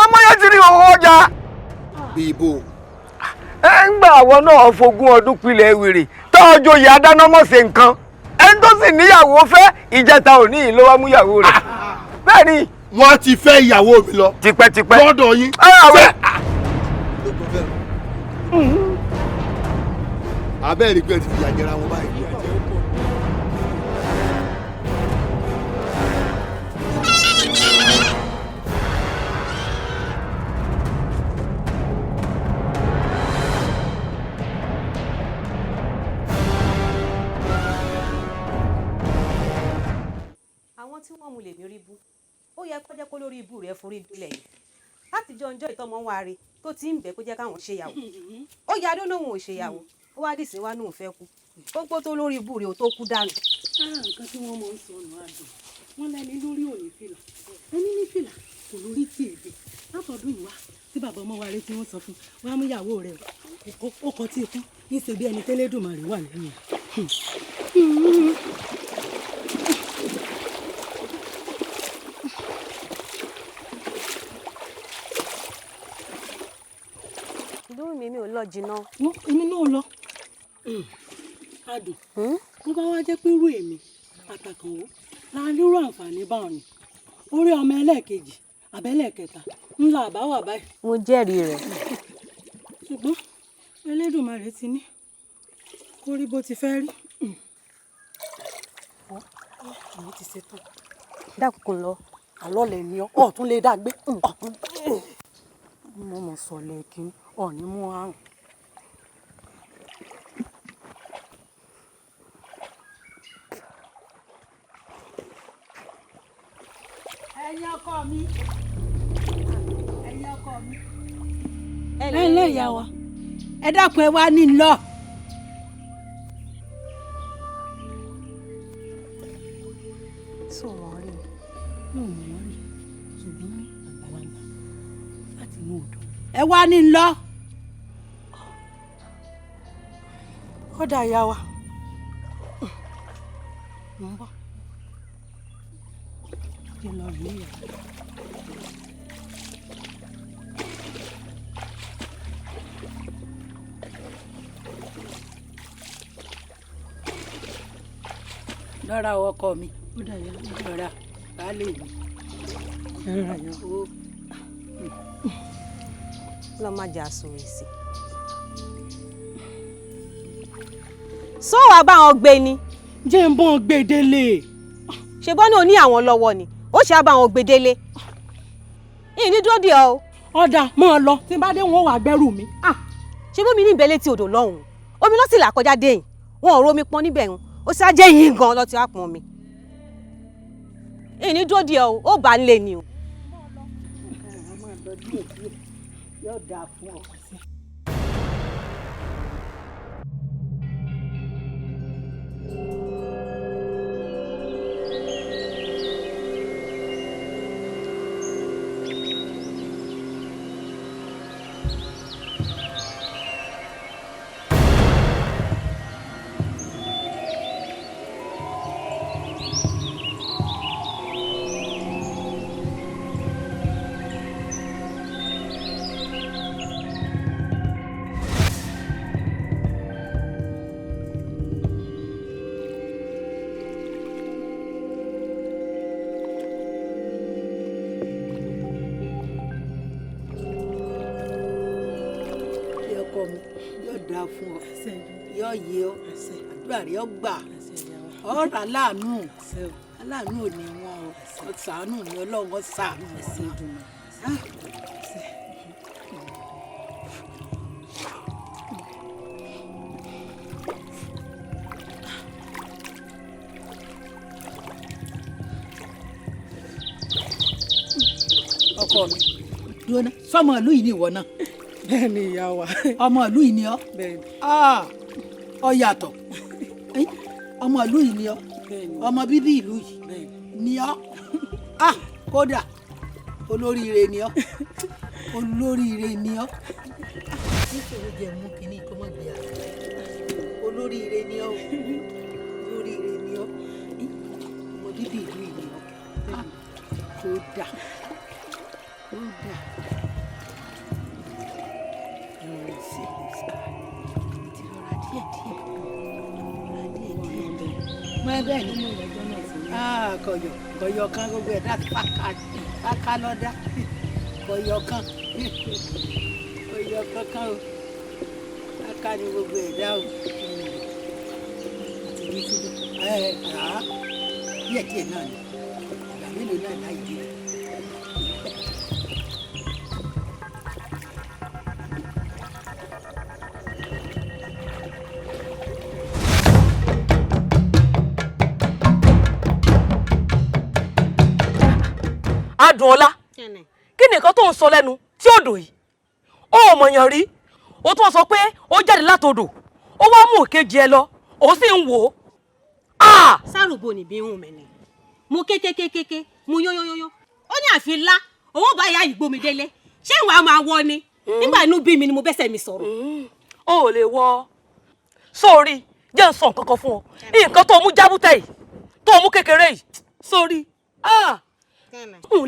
ọmọ yẹn ti rí owó ọjà. bí ibo. ẹ ń gbà àwọn náà fogún ọdún pilẹ̀ wèrè tọ́jú oyè adánámọ̀sẹ̀ nǹkan ẹni tó sì níyàwó fẹ́ ìjẹta òní yìí ló wá mú ìyàwó rẹ̀ bẹ́ẹ̀ ni. wọ́n ti fẹ́ ìyàwó mi lọ. tipẹ́tipẹ́ lọ́dọ̀ yín. abẹ́rẹ́ gbé ti fìyà jẹra wọn báyìí. àwọn tí wọ́n mú lè mérí bú ó yẹ kó jẹ́ kó lórí ibú rẹ̀ forí dúlẹ̀ yìí láti jọ ọjọ́ ìtọ́mọ wa re tó ti ń bẹ̀ kó jẹ́ káwọn ṣèyàwó ó yarí olóhùn ò ṣèyàwó ó wá dìsín wá náà fẹ́ kú gbogbo tó lórí ibú rẹ̀ ò tó kú dànù. nǹkan tí wọ́n mọ̀ ń sọ ọ̀nà àdùn wọ́n lẹ́ni lórí òní fìlà ẹni ní fìlà kò lórí tí èdè látọ̀dún ìwá tí bàbá ọmọ wa retí wọ́n sọ fún wọn á mú ìyàwó rẹ̀ ó kọ tí ikú ní ṣe bí ẹni tẹ́lẹ̀dùnmarè wà lẹ́yìn. lórí mi ò lọ jìnnà. èmi náà lọ adùn bó bá wá jẹ́ pé irú èmi àtàkànwó la nírú àǹfààní báwọn ni orí ọmọ ẹlẹ́ẹ̀kejì àbẹ́lẹ́ẹ̀kẹta ńlá àbáwà báyìí. mo jẹ́rìí rẹ̀. ṣùgbọ́n Elédùmarè ti ní kó rí bó ti fẹ́ rí. èmi ti ṣetán dákun lọ àlọ́ lè ní ọ tún lè dàgbé. mo mọ̀ sọ lẹ́ẹ̀kín ọ̀ní mú àrùn. ẹ̀yin ọkọ mi ẹ̀yin ọkọ mi. ẹ ǹlẹ́ ìyá wa ẹ dákun ẹ wá ní lọ. sọ wọn rí mi ò mọ̀ rí ṣùgbọ́n àgbàlagbà láti inú odò. ẹ wá ní lọ. ó dà ìyá wa mo ń bọ̀ kí n lọ rí ìyá. lọ́ra ọkọ mi lọ́ra baálé mi. lọ́ má jà sórí sí i. sọ wàá bá wọn gbé ni. jẹ́ ń bọ́n gbé délé. ṣe bọ́ ní o ní àwọn lọ́wọ́ ni ó ṣe á bá wọn gbé délé. ìyìn ní dúró dè ọ́ o. ọ̀dà mọ́ ọ lọ tí n bá dé wọn ò wá gbẹ́rù mi. ṣé bómi ní ìbẹ́lẹ̀ tí odò lọ́hùn-ún omi ló sì là kọjá dé yìí wọn ò romi pọn níbẹ̀ ń ó sì á jẹ́ yìí gan lọ́ọ́ tí wàá pọn mi. ìyìn ní dúró dè ọ́ o ó bá ń lé ni o. yóò dáa fún ọ. fún ọ yọ yé ọ àdúrà rẹ ọ gbà ọ̀rọ̀ aláàánú aláàánú ò ní wọn ọ ṣàánú mi Ọlọ́run ọ ṣàánú mi. ọkọ mi dúró sọmọ ìlú yìí ni ìwọ náà. bẹ́ẹ̀ ni ìyá wa. ọmọ ìlú yìí ni ọ. bẹ́ẹ̀ ni. ọ yàtọ̀ ọmọ ìlú yìí ni ọ ọmọ bíbí ìlú yìí ni ọ kódà olóríire ni ọ olóríire ni ọ. nítorí jẹ mú kínní kó má gbé àná olóríire ni ọ olóríire ni ọ ọmọ bíbí ìlú yìí ni ọ kódà kódà. mọ bẹ́ẹ̀ ni mo lọ́jọ́ náà sí i. kọ̀yọ̀ kan gbogbo ẹ̀dá káká lọ́dá kọ̀yọ̀ kan kan o káká ni gbogbo ẹ̀dá o. díẹ̀ díẹ̀ náà ni ìgbà mélòó náà láì dé. Adùnọlá kí ni nǹkan tó ń sọ lẹ́nu tí ò dùn yìí ó mọ̀yàn rí ó tún sọ pé ó jáde látodò ó wá mú òkèjì ẹ lọ ó sì ń wò ó. sárùbò níbí ń mẹ́ni mo kékékékéké mo yóyóyóyó ó ní àfi ńlá owó bá ìyá yìí gbómi délé ṣé ìwà máa wọ ni nígbà inú bí mi ni mo bẹ́sẹ̀ mi sọ̀rọ̀. ó ò lè wọ sórí jẹ́ ń sọ nǹkan kan fún ọ nǹkan tó mú jábútẹ́ yìí tó mú kékeré yìí sórí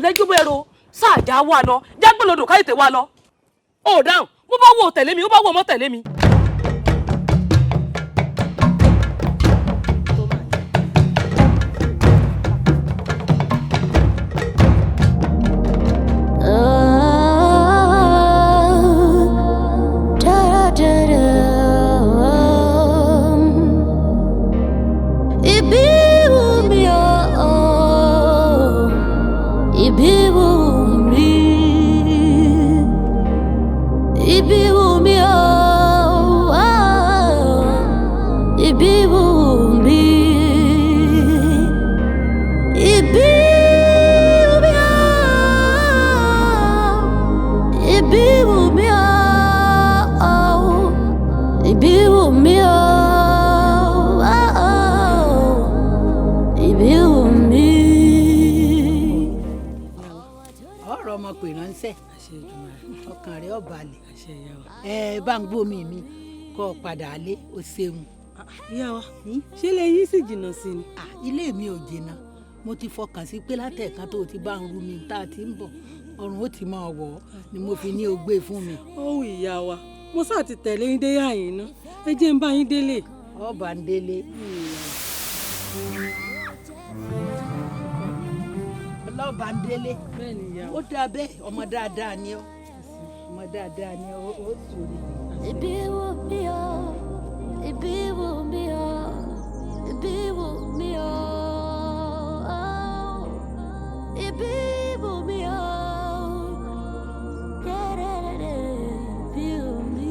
lẹ́jọ́ bẹ́ẹ̀ ro sáàjà wà lọ jágbélodò káyọ̀tẹ̀ wà lọ. ó dáhùn bó bá wò tẹ̀lé mi ó bá wò mọ́ tẹ̀lé mi. IBIWUNMI ọmọ pè ránṣẹ́ ọkàn rẹ̀ ó balẹ̀ bá ń gbómi mi kó o padà lé o ṣeun. ìyá wa ṣé ilé yín sì jìnnà sí ni. ilé mi ò jìnnà mo ti fọkàn sí pé látẹ̀kan tó o ti bá ń rú mi tá a ti ń bọ̀ ọrùn ó ti máa wọ̀ ọ́ ni mo fi ní o gbé fún mi. ó wù ìyá wa mo sáà ti tẹ̀lé yín dé yàyín ná ẹ jẹ́ ń bá yín délé. ọba ń délé. ọlọ́ba ń délé ó dáa bẹ́ẹ̀ ọmọ dáadáa ni ọ́ ọmọ dáadáa ni ọ́ ó sòrí. Ibi wù mí o, ibi wù mí o, ibi wù mí o, ibi wù mí o, ibi wù mí.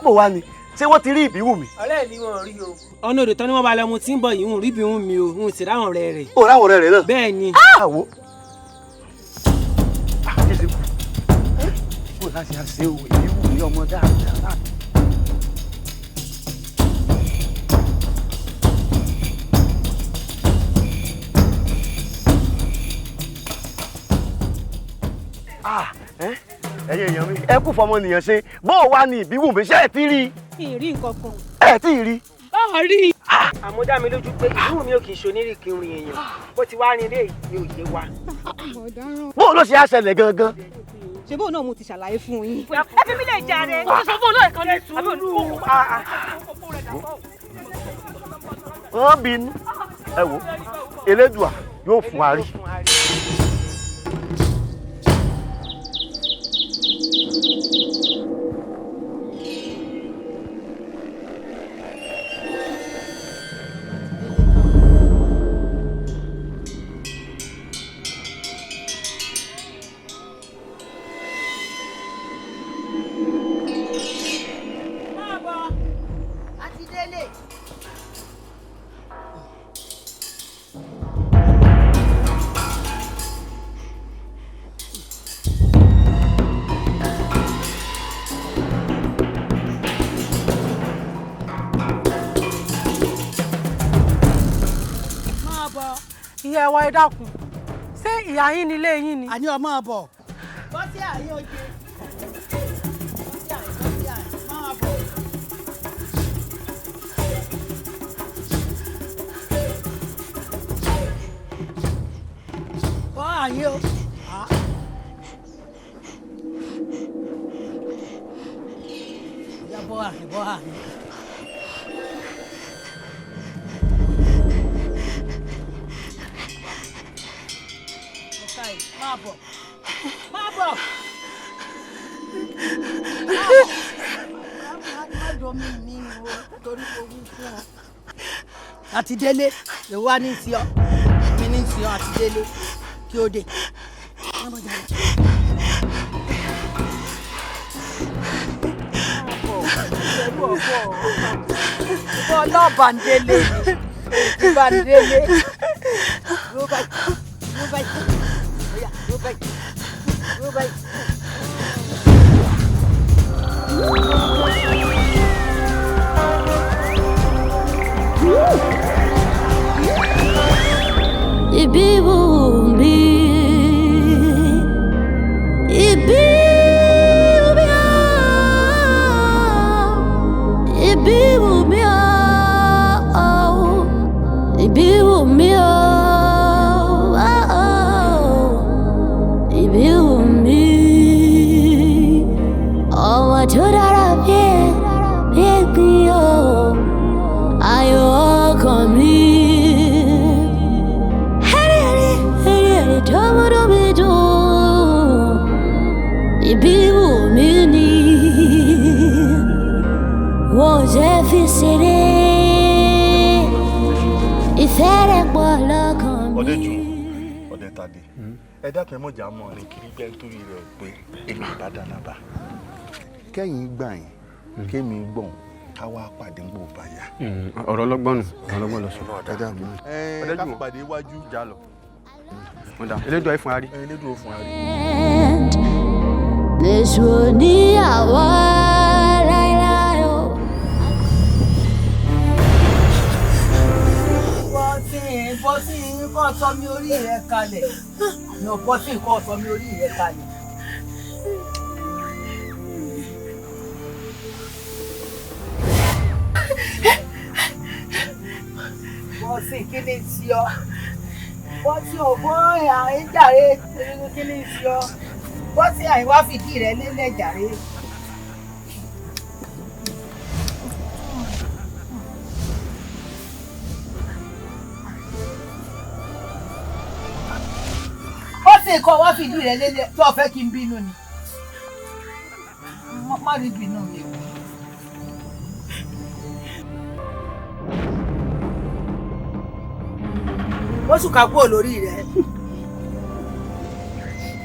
bó wá ni ṣé wọ́n ti rí ìbíwùnmí. ọ̀rẹ́ ni wọn rí o. ọ̀nà òdò tán ni wọ́n bá lọ mu tí ń bọ̀ yìí ń rí ìbíwùnmí o ń sì ráwọn ọ̀rẹ́ rẹ̀. ó ráwọn ọ̀rẹ́ rẹ̀ náà. bẹ́ẹ̀ ni. àwo àjẹsí kù bó láti ṣe o ìbíwùnmí ọmọ dáadáa. ẹ̀yin èèyàn mi ẹ kú fọmọnìyàn ṣe bó o wá ní ìbíwùnmí ṣe ẹ ti rí. ìrí nǹkan kan. ẹ ti rí. báà rí. àmọ́ dá mi lójú pé ìbíwùnmí ò kì í ṣe onírìnkìrìn èèyàn bó ti wá rin ilé yìí ò yé wa. bó o ló ṣe á ṣẹlẹ̀ gangan. ṣé bóun náà mo ti ṣàlàyé fún yín. ẹ fi mí lè jàre. mo sọ fún olóyè kan ní sùúrù. wọ́n bínú ẹ wo elédùà yóò fún wa rí. ìyá wa ẹ dákun ṣé ìyá yín ni ilé yín ni. àní ọmọ bọ̀ bọ́ sí àyè oje máa bọ̀. bọ́ àyè o. ìyá bọ́ àyè bọ́ àyè. Máa bọ̀. Máa bọ̀. Má domi mi wo torí owó fún ọ. Àti délé lè wá ní sí ọ. Mi ní sí ọ àti délé kí ó dé. Bọ́lá Bàndélé ni Bàndélé. Ló bá Ìbíwùnmí, ìbíwùnmí o, ìbíwùnmí o, ìbíwùnmí o, ìbíwùnmí, ọmọ tó dára bí ẹgbin o, ayọ̀ ọkàn mi. Ìbíwùnmí ni wọ́n jẹ́ fi ṣeré ìfẹ́ rẹ̀ pọ̀ lọ́kàn mi. ọ̀dẹ́jù ọ̀dẹ́tàdé ẹ dákun ẹ mọ̀jà mọ́ ní kiri gbẹ́ nítorí rẹ̀ pé èmi ìbá dáná bá kẹ́yìn gbà yín kémi gbọ̀n ká wá pàdé ń gbò báyà. ọ̀rọ̀ ọlọ́gbọ́n nù ọ̀rọ̀ ọlọ́gbọ́n lọ sọ. ká pàdé iwájú já lọ. elédùn àìfún arí. elédùn òfun arí. Èṣù oníyàwó láíláí o. sọ mi orí rẹ kalẹ̀ ní ọ̀pọ̀ tí nǹkan sọ mi orí rẹ kalẹ̀. Bọ́sì kí ni ti ọ? Bọ́sì ọ̀gbọ́n àìjàre kí ni ti ọ? Bọ́sì àìwá fìdí rẹ lélẹ̀ jàre. Bọ́sì kọ́ wá fìdí rẹ lélẹ̀ tó o fẹ́ kí n bínú ni. Má rí bínú mi. Oṣù ká kúrò lórí rẹ̀.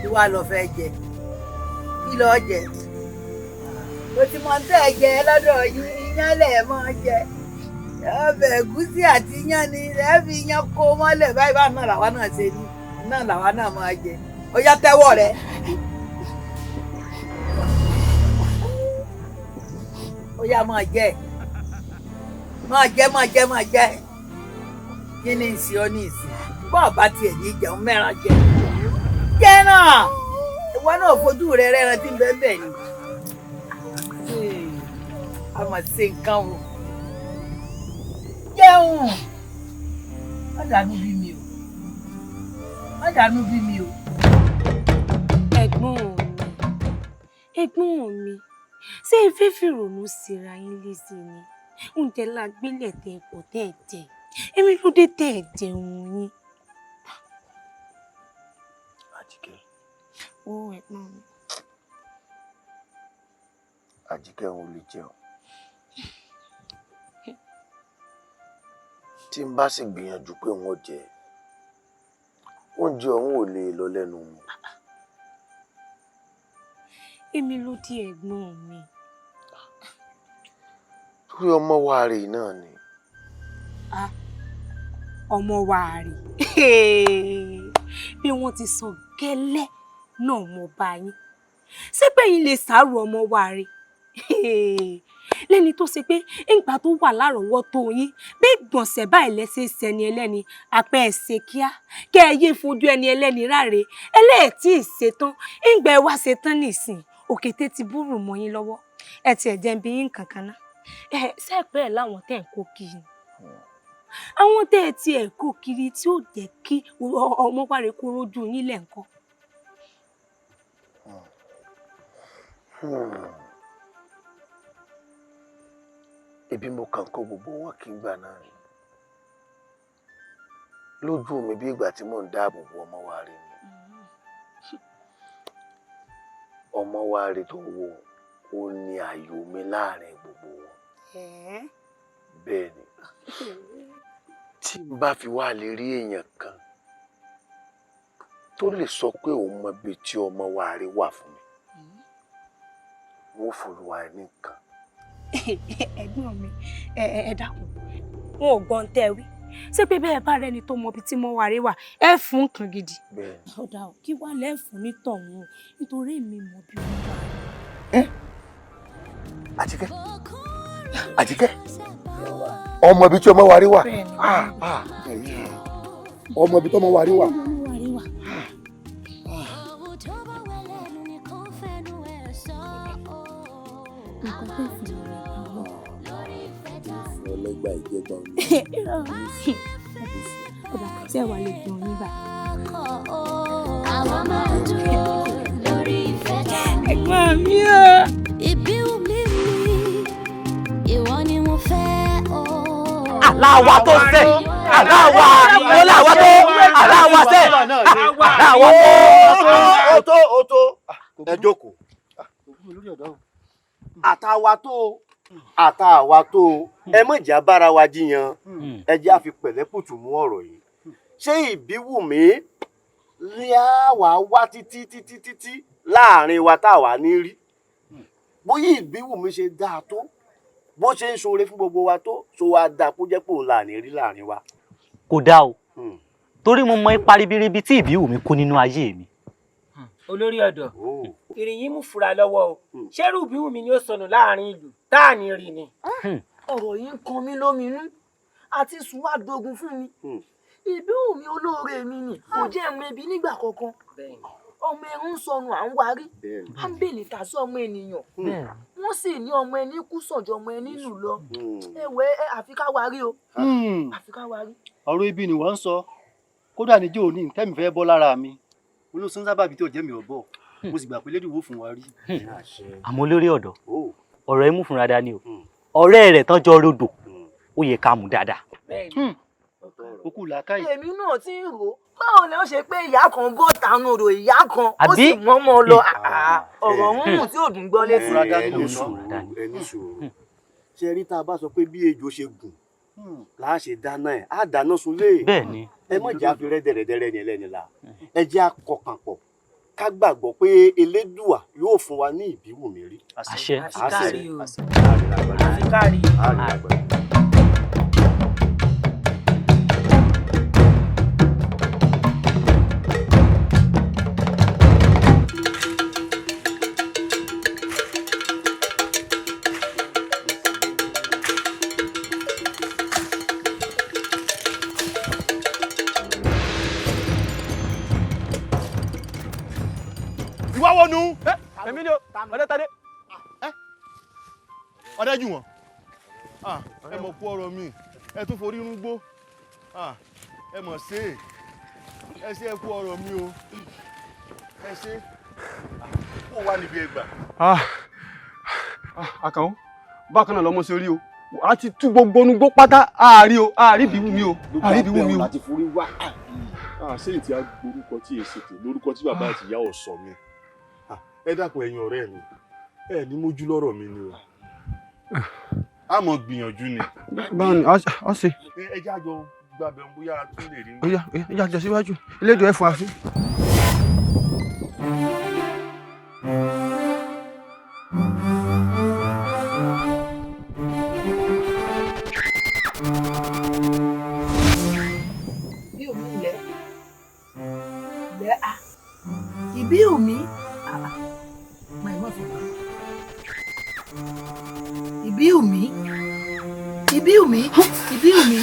Ìwà lọ fẹ́ jẹ. Kí lọ jẹ? O ti mọ tẹ́ ẹ jẹ lọ́dọ̀ yín, iyán lẹ̀ mọ́ jẹ. Ọbẹ̀ ẹ̀gúsí àti iyán ni ẹ fi iyán kó mọ́lẹ̀ báyìí bá náà làwa náà ṣe ní. Náà làwa náà máa jẹ. Ó yá tẹ́wọ́ rẹ̀. Ó yá máa jẹ. Máa jẹ, máa jẹ, máa jẹ. Kí ni ìsìn ọ ní ìsìn? Bọ́ọ̀ bá tiẹ̀ ní jẹun mẹ́ran jẹ. Jẹ́ náà! Ìwọ náà fojú rẹ rẹ́ran tí ń bẹ́ẹ̀ bẹ́ẹ̀ ni. A mà ṣe nǹkan o. Jẹun! Má dànù bí mi o. Má dànù bí mi o. Ẹ̀gbọ́n mi, ṣé ẹ fẹ́ fi ìrònú síra yín léṣe ni? Oúnjẹ la gbélé tẹ́ pọ̀ tẹ́ ẹ jẹ. Èmi ló dé tẹ́ ẹ jẹun yín. Àjíkẹ́. Ó ẹ̀gbọ́n mi. Àjíkẹ́ òun lè jẹun. Tí n bá sì gbìyànjú pé wọ́n jẹ, oúnjẹ ọ̀hún ò lè lọ lẹ́nu mi. Èmi ló dé ẹ̀gbọ́n mi. Torí ọmọ wa rè náà ni. Ọmọ wa rè. Bí wọ́n ti sọ gẹ́lẹ́ náà mo bá yín. Ṣé pé yín lè sàárò ọmọ wa rè? Lẹ́ni tó ṣe pé ìgbà tó wà lárọ̀ọ́wọ́tó yín bí gbọ̀nsẹ̀ báyìí lẹ́sẹ̀ sẹ́ni ẹlẹ́ni àpẹ ẹ̀sẹ̀ kíá kẹ́ ẹ yé fojú ẹni ẹlẹ́ni ráre ẹlẹ́ẹ̀tì ìṣetán ìgbà ẹ wá ṣetán nìsín òkété ti búrú mọ́ yín lọ́wọ́ ẹ tiẹ̀ jẹ́ bí yín kankan ná sẹ́ẹ̀pẹ́ ẹ̀ láwọn tẹ̀ ń kó kiri àwọn tẹ́ ẹ tiẹ̀ kó kiri tí ó jẹ́ kí ọmọ wáre kó rójú yín lẹ́ǹkan. Ebi mo kàn kó gbogbo wọn kí n gbà náà rí lójú mi bí ìgbà tí mò ń dáàbò bo ọmọ wa rí ni ọmọ wa rí tó wò ó ní ààyò mi láàrin gbogbo wọn bẹ́ẹ̀ ni tí n bá fi wá lè rí èèyàn kan tó lè sọ pé òun mọ ibi tí ọmọ wa rí wà fún mi wọ́n fòlùwà ẹ̀ nìkan. Ẹ̀gbọ́n mi ẹ dákun wọn ò gbọ́n tẹ́ wí ṣé pé bẹ́ẹ̀ bá rẹni tó mọ ibi tí mo wà rí wà ẹ fún nǹkan gidi. ọ̀dà ò kí wàá lẹ́ẹ̀fún nítọ̀hún nítorí mi mọ̀ bí wọ́n wà. Àjíkẹ́ Àjíkẹ́ ọmọ ibi tí ọmọ wa rí wà ọmọ ibi tí ọmọ wa rí wà. nǹkan tó fi ọlọ́gbà ìjẹgbọn mi. ọ̀dà tí ẹ wà lè gbọ̀n yín bá. àwa máa dúró lórí ìfẹ́ tó ní. ẹ̀gbọ́n mi o. ìbíwùmí mi ìwọ ni mo fẹ́ o. aláwa tó sẹ́ aláwa aláwa tó aláwa sẹ́ aláwa tó. ó tó ẹ jókòó àtàwa tó ẹ mọ̀jà bára wa jiyàn ẹ jẹ́ àfi pẹ̀lẹ́pùtù mú ọ̀rọ̀ yìí ṣé ìbíwùmí rí àwa wá títí láàrin wa táwa ní rí bóyá ìbíwùmí ṣe dáa tó bó ṣe ń ṣoore fún gbogbo wa tó so wa dáa kó jẹ́ pé òun là ní rí láàrin wa. kò dáa o torí mo mọ ipa ribiribi tí ìbíwùmí kó nínú ayé mi. olórí ọ̀dọ́ ìrìyìn mú fura lọ́wọ́ o ṣẹ́rù ìbíwùmí ni ó sọnù láàrin ìlú táà ní rí ni. ọ̀rọ̀ yìí ń kan mí lóminú àti sùn wá dogun fún mi Ìbíwùnmí olóore mi ni kò jẹ́ ẹ̀mú ebi nígbà kankan. Ọmọ ẹrú ń sọnù à ń warí. À ń bèlè tà sí ọmọ ènìyàn. Wọ́n sì ní ọmọ ẹni kú sàn ju ọmọ ẹni nù lọ. Ẹ̀wẹ̀ àfi ká warí o. Àfi ká warí. Ọ̀rọ̀ ibi ni wọ́n ń sọ. Kódà níjọ́ òní tẹ́mi fẹ́ bọ́ lára mi. Olóṣùn sábàbí tó jẹ́ mi ọ̀bọ̀. Mo sì gbà pé lédìí wò fún wa rí. Àmọ́ olórí ọ̀dọ́ ọ̀rọ̀ ẹ mú fúnra dání o. Ọ̀rẹ́ rẹ̀ tán jọ rodò ó yẹ ká mú dáadáa. Ó kù làákàyè. Èmi náà ti ń rò ó. Báwo ni ó ṣe pé ìyá kan bọ́ tànú odò ìyá kan ó sì mọ́mọ́ lọ ọ̀rọ̀ rúnrún tí ò dùn gbọ́ létí. Ẹni sùúrù. Ṣé rí tá a bá sọ pé bí ejò ṣe gùn láà ṣe dáná ẹ̀ á dáná sunlé. Bẹ́ẹ̀ni. Ẹ má jẹ́ àfi rẹ́dẹ̀rẹ́dẹ́rẹ́ ni ẹlẹ́ni la. Ẹ jẹ́ àkọkàn pọ̀ ká gbàgbọ́ pé Elédùà yóò fún wa ní Ìbíwùnmí rí. Àṣẹ. Àṣíkárí o. Àṣíkárí. Wọnú. Èmi ni o, ọdẹ tade. Ọdẹ jù wọn. Ẹ mọ̀ kú ọ̀rọ̀ mi, ẹ tún forí irun gbó. Ẹ mọ̀ ṣe é. Ẹ ṣe ẹ kú ọ̀rọ̀ mi o. Ẹ ṣe. Kó wá níbi ẹgbà. Àkànó, bákan náà lọmọ sí orí o. A ti tú gbogbo onugbó pátá àárí o, àárí Ìbíwùnmí o. Àárí Ìbíwùnmí o. Láti forí wá. Ṣé ìtì á gbórúkọ tí èsì tè lórúkọ tí bàbá àti ìyá ọ̀ sọ mi? Ẹ dákun ẹ̀yin ọ̀rẹ́ mi, ẹ ní mójú lọ́rọ̀ mi ni o. A mọ̀ gbìyànjú ni. Báwo ni a ṣe? Ẹ jẹ́ àjọ gbàbẹ̀ bóyá a tún lè rí. Ó yá jọ síwájú, Elédùà ẹ fún wa sí. Ìbíwùnmí. Ìbíwùnmí. Ìbíwùnmí. Ìbíwùnmí.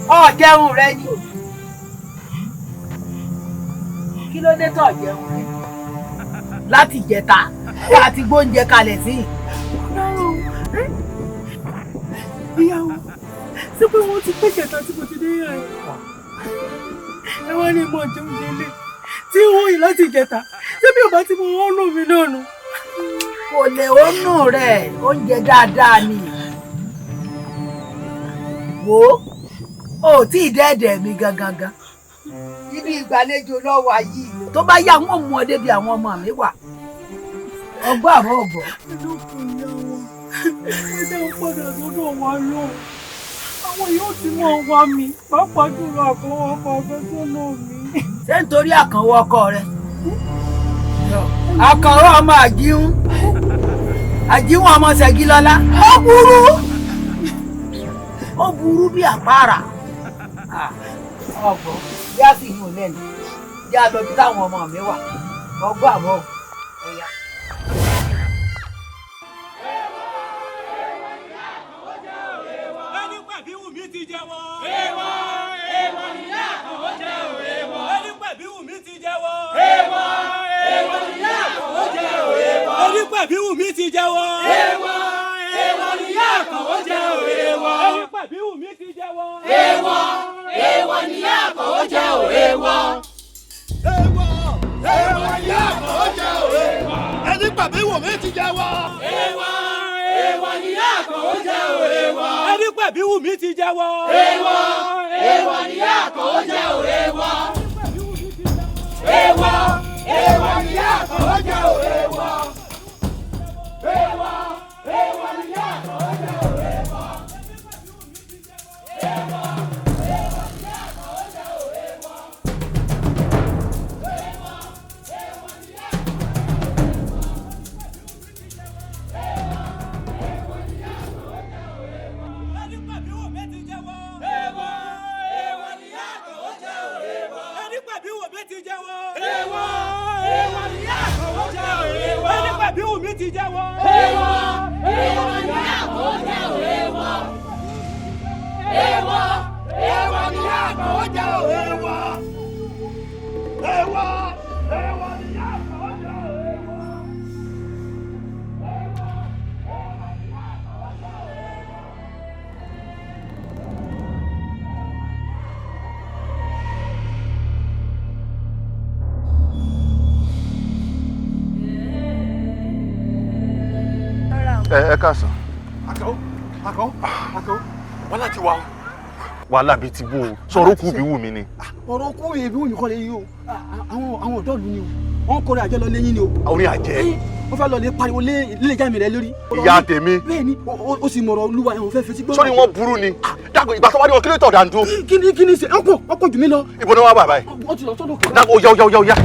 Ó jẹun rẹ ni. Kí ló dé tó jẹun rẹ? Láti ìjẹta láti gbóúnjẹ kalẹ̀ sí. Ìyàwó, ṣé pé wọ́n ti pèsè tán tí mo ti dé yàrá? Ẹ wá ní ìmọ̀ jẹun délé tí wọ́n yìí láti ìjẹta ṣé bí ọba tí mo wọ́n nù mí náà nù. Kò lè ó nù rẹ̀ oúnjẹ dáadáa ni. Wo ò tí ì dẹ́ẹ̀dẹ̀ mi gangan. Ibi ìgbàlejò lọ́wọ́ yìí tó bá yá wọn mú ọ débi àwọn ọmọ mi wà. Ọgbọ́n àbọ̀ ọ̀gbọ́. Ẹ jẹ́ padà sọ́dọ̀ wa lọ. Àwọn yóò ti mọ̀ wá mi pàápàá jùlọ àkànwọ́ ọkọ àfẹ́sọ́nà mi. Ṣé nítorí àkànwọ́ ọkọ rẹ? Àkànwọ́ ọmọ àjíhún. Àjíhún ọmọ Ṣẹ̀gilọ́lá. Ó burú. Ó burú bí àpárá. Ọ̀gbọ́n bí a sì yún lẹ́nu. Bí a lọ bí táwọn ọmọ mi wà. Ọgbọ́n àbọ̀ ọ̀yà. Ìbíwùnmí ti jẹ́wọ́. Èèwọ̀ èèwọ̀ níyà Àkànó jẹ́ o èèwọ̀. Ẹni pé Ìbíwùnmí ti jẹ́wọ́. Èèwọ̀ èèwọ̀ níyà Àkànó jẹ́ o èèwọ̀. Ẹni pé Ìbíwùnmí ti jẹ́wọ́. Èèwọ̀ èèwọ̀ níyà Àkànó jẹ́ o èèwọ̀. Ẹni pé Ìbíwùnmí ti jẹ́wọ́. Èèwọ̀ èèwọ̀ níyà Àkànó jẹ́ o èèwọ̀. Èèwọ̀ èèwọ̀ níyà Àkànó jẹ́ o èèwọ̀. Ẹni pé Ìbíwùnmí ti jẹ́wọ́. Èèwọ̀ èèwọ̀ níyà Àkànó jẹ́ o èèwọ̀. Ẹni pé Ìbíwùnmí ti jẹ́wọ́. Èèwọ̀ èèwọ̀ níyà Àkànó jẹ́ o èèwọ̀. Èèwọ̀ èèwọ̀ níyà Àkànó jẹ́ o èèwọ̀. Èèwọ̀ èèwọ̀ níyà Àkànó jẹ́ o èèwọ̀. Èèwọ̀. Ìbíwùnmí ti jẹ́wọ́. Èèwọ̀ èèwọ̀ níyà Àkànó jẹ́ o èèwọ̀. Èèwọ̀ ẹ káàsán. Àkàó wàhálà ti wà o. Wàhálà bíi ti bó o sọ̀rọ̀ kú bí wù mí ni. Ọ̀rọ̀ kú bí wù mí kọ́ lè yí o àwọn ọ̀dọ́ ìlú ni o wọ́n kọrin àjẹ́ lọ léyìn ni o. Orin àjẹ́. Wọ́n fẹ́ lọ lè pariwo lé ìjà mi rẹ lórí. Ìyá tèmi. Bẹ́ẹ̀ni o sì mọ̀rọ̀ olúwa ẹ̀wọ̀n fẹ́ fetí gbọ́. Sọ́ni wọ́n burú ni. Dàgbò ìgbà tó wá ní wọn kí ló tọ̀ dàndó. Kí ni ṣe ọ̀pọ̀ jù mí lọ. Ibo ni wọ́n wà báyìí. Wọ́n ti lọ sọ́dọ̀ kẹ́. Dàgbò yá.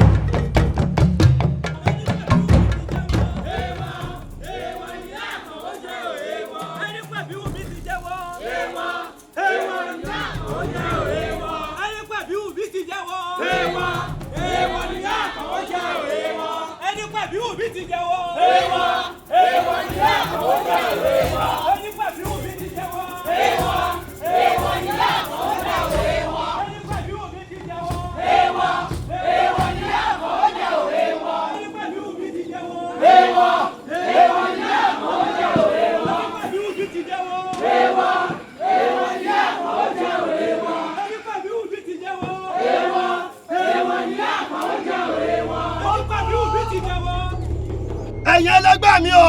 Ẹ̀yin ẹlẹgbẹ́ mi o.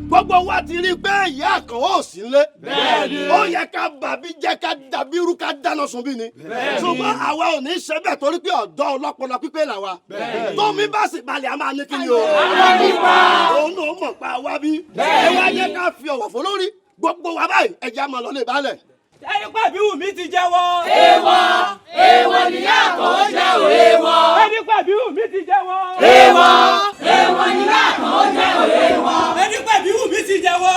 Gbogbo wa ti rí pé ìyá Àkànó ò sí nílé. Ó yẹ ká bàbí jẹ́ ká dàbí irú ká dáná sun bí ni. Ṣùgbọ́n àwa ò ní ṣe bẹ́ẹ̀ torí pé ọ̀dọ́ ọlọ́pọlọ pípé làwa. Tómi bá sì balẹ̀ a máa ní kí ni o. Òun náà mọ̀ pa wá bí. Ẹ wá yẹ ká fi ọ̀wọ̀ fún lórí. Gbogbo wa báyìí ẹ̀jẹ̀ á máa lọ lè balẹ̀. Ẹni pé Àbíwùmí ti jẹ́wọ́. Èèwọ̀ nìyá Àkànó jẹ́ o, èèwọ̀. Ẹni pé Àbíwùmí ti jẹ́wọ́. Èèwọ̀ nìyá Àkànó jẹ́ o, èèwọ̀. Ẹni pé Àbíwùmí ti jẹ́wọ́.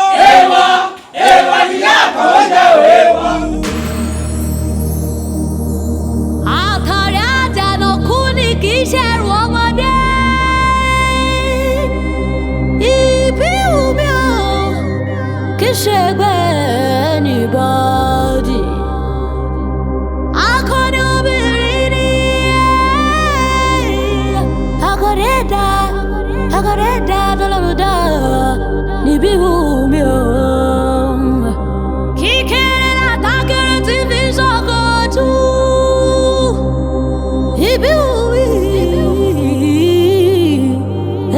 Èèwọ̀ nìyá Àkànó jẹ́ o, èèwọ̀. Àkàrà àjànàkú ni kì í ṣẹrù ọmọdé. Ìbíwùmí o kì í ṣe ẹgbẹ́ anybody. Akọni obìnrin ni akọ̀dẹ́dá tọ́lọ́mọdá níbí Wùmí o. Kíkéré látàkéré tí fi sọ́kọ̀ tú. Ìbí Wùmí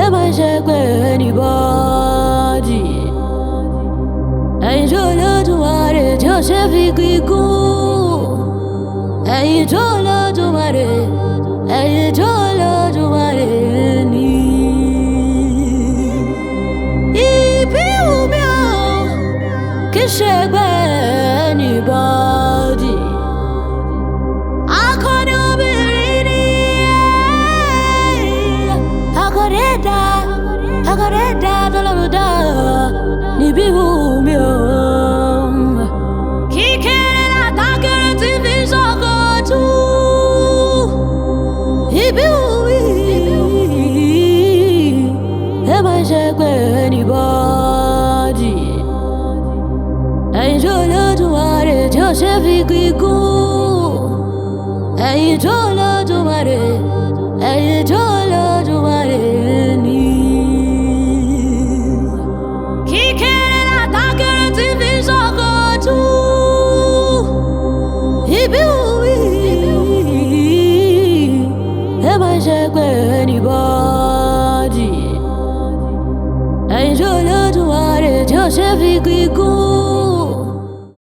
ẹ má ṣe pé anybody. Ẹ̀yin tó lódùmarè tí ó ṣe fi gígùn. Ẹ̀yin tó lódùmarè, ẹ̀yin tó lódùmarè ni. Ìbí Wùmí o kì í ṣe ẹgbẹ́ anybody. Akọni obìnrin ni akọ̀dẹ́dá tọ́lọ́mọdá níbí Wùmí o. Kíkéré látàkéré tí fi sọ́kọ̀ tú. Ìbí Wùmí ẹ má ṣe pé anybody. Ẹ̀yin tó lódùmarè tí ó ṣe fi gígùn. Ẹ̀yin tó lódùmarè, ẹ̀yin tó lódùmarè ni. Kíkéré látàkéré tí fi sọ́kọ̀ tú. Ìbí Wùmí ẹ má ṣe pé anybody. Ẹ̀yin tó lódùmarè tí ó ṣe fi gígùn.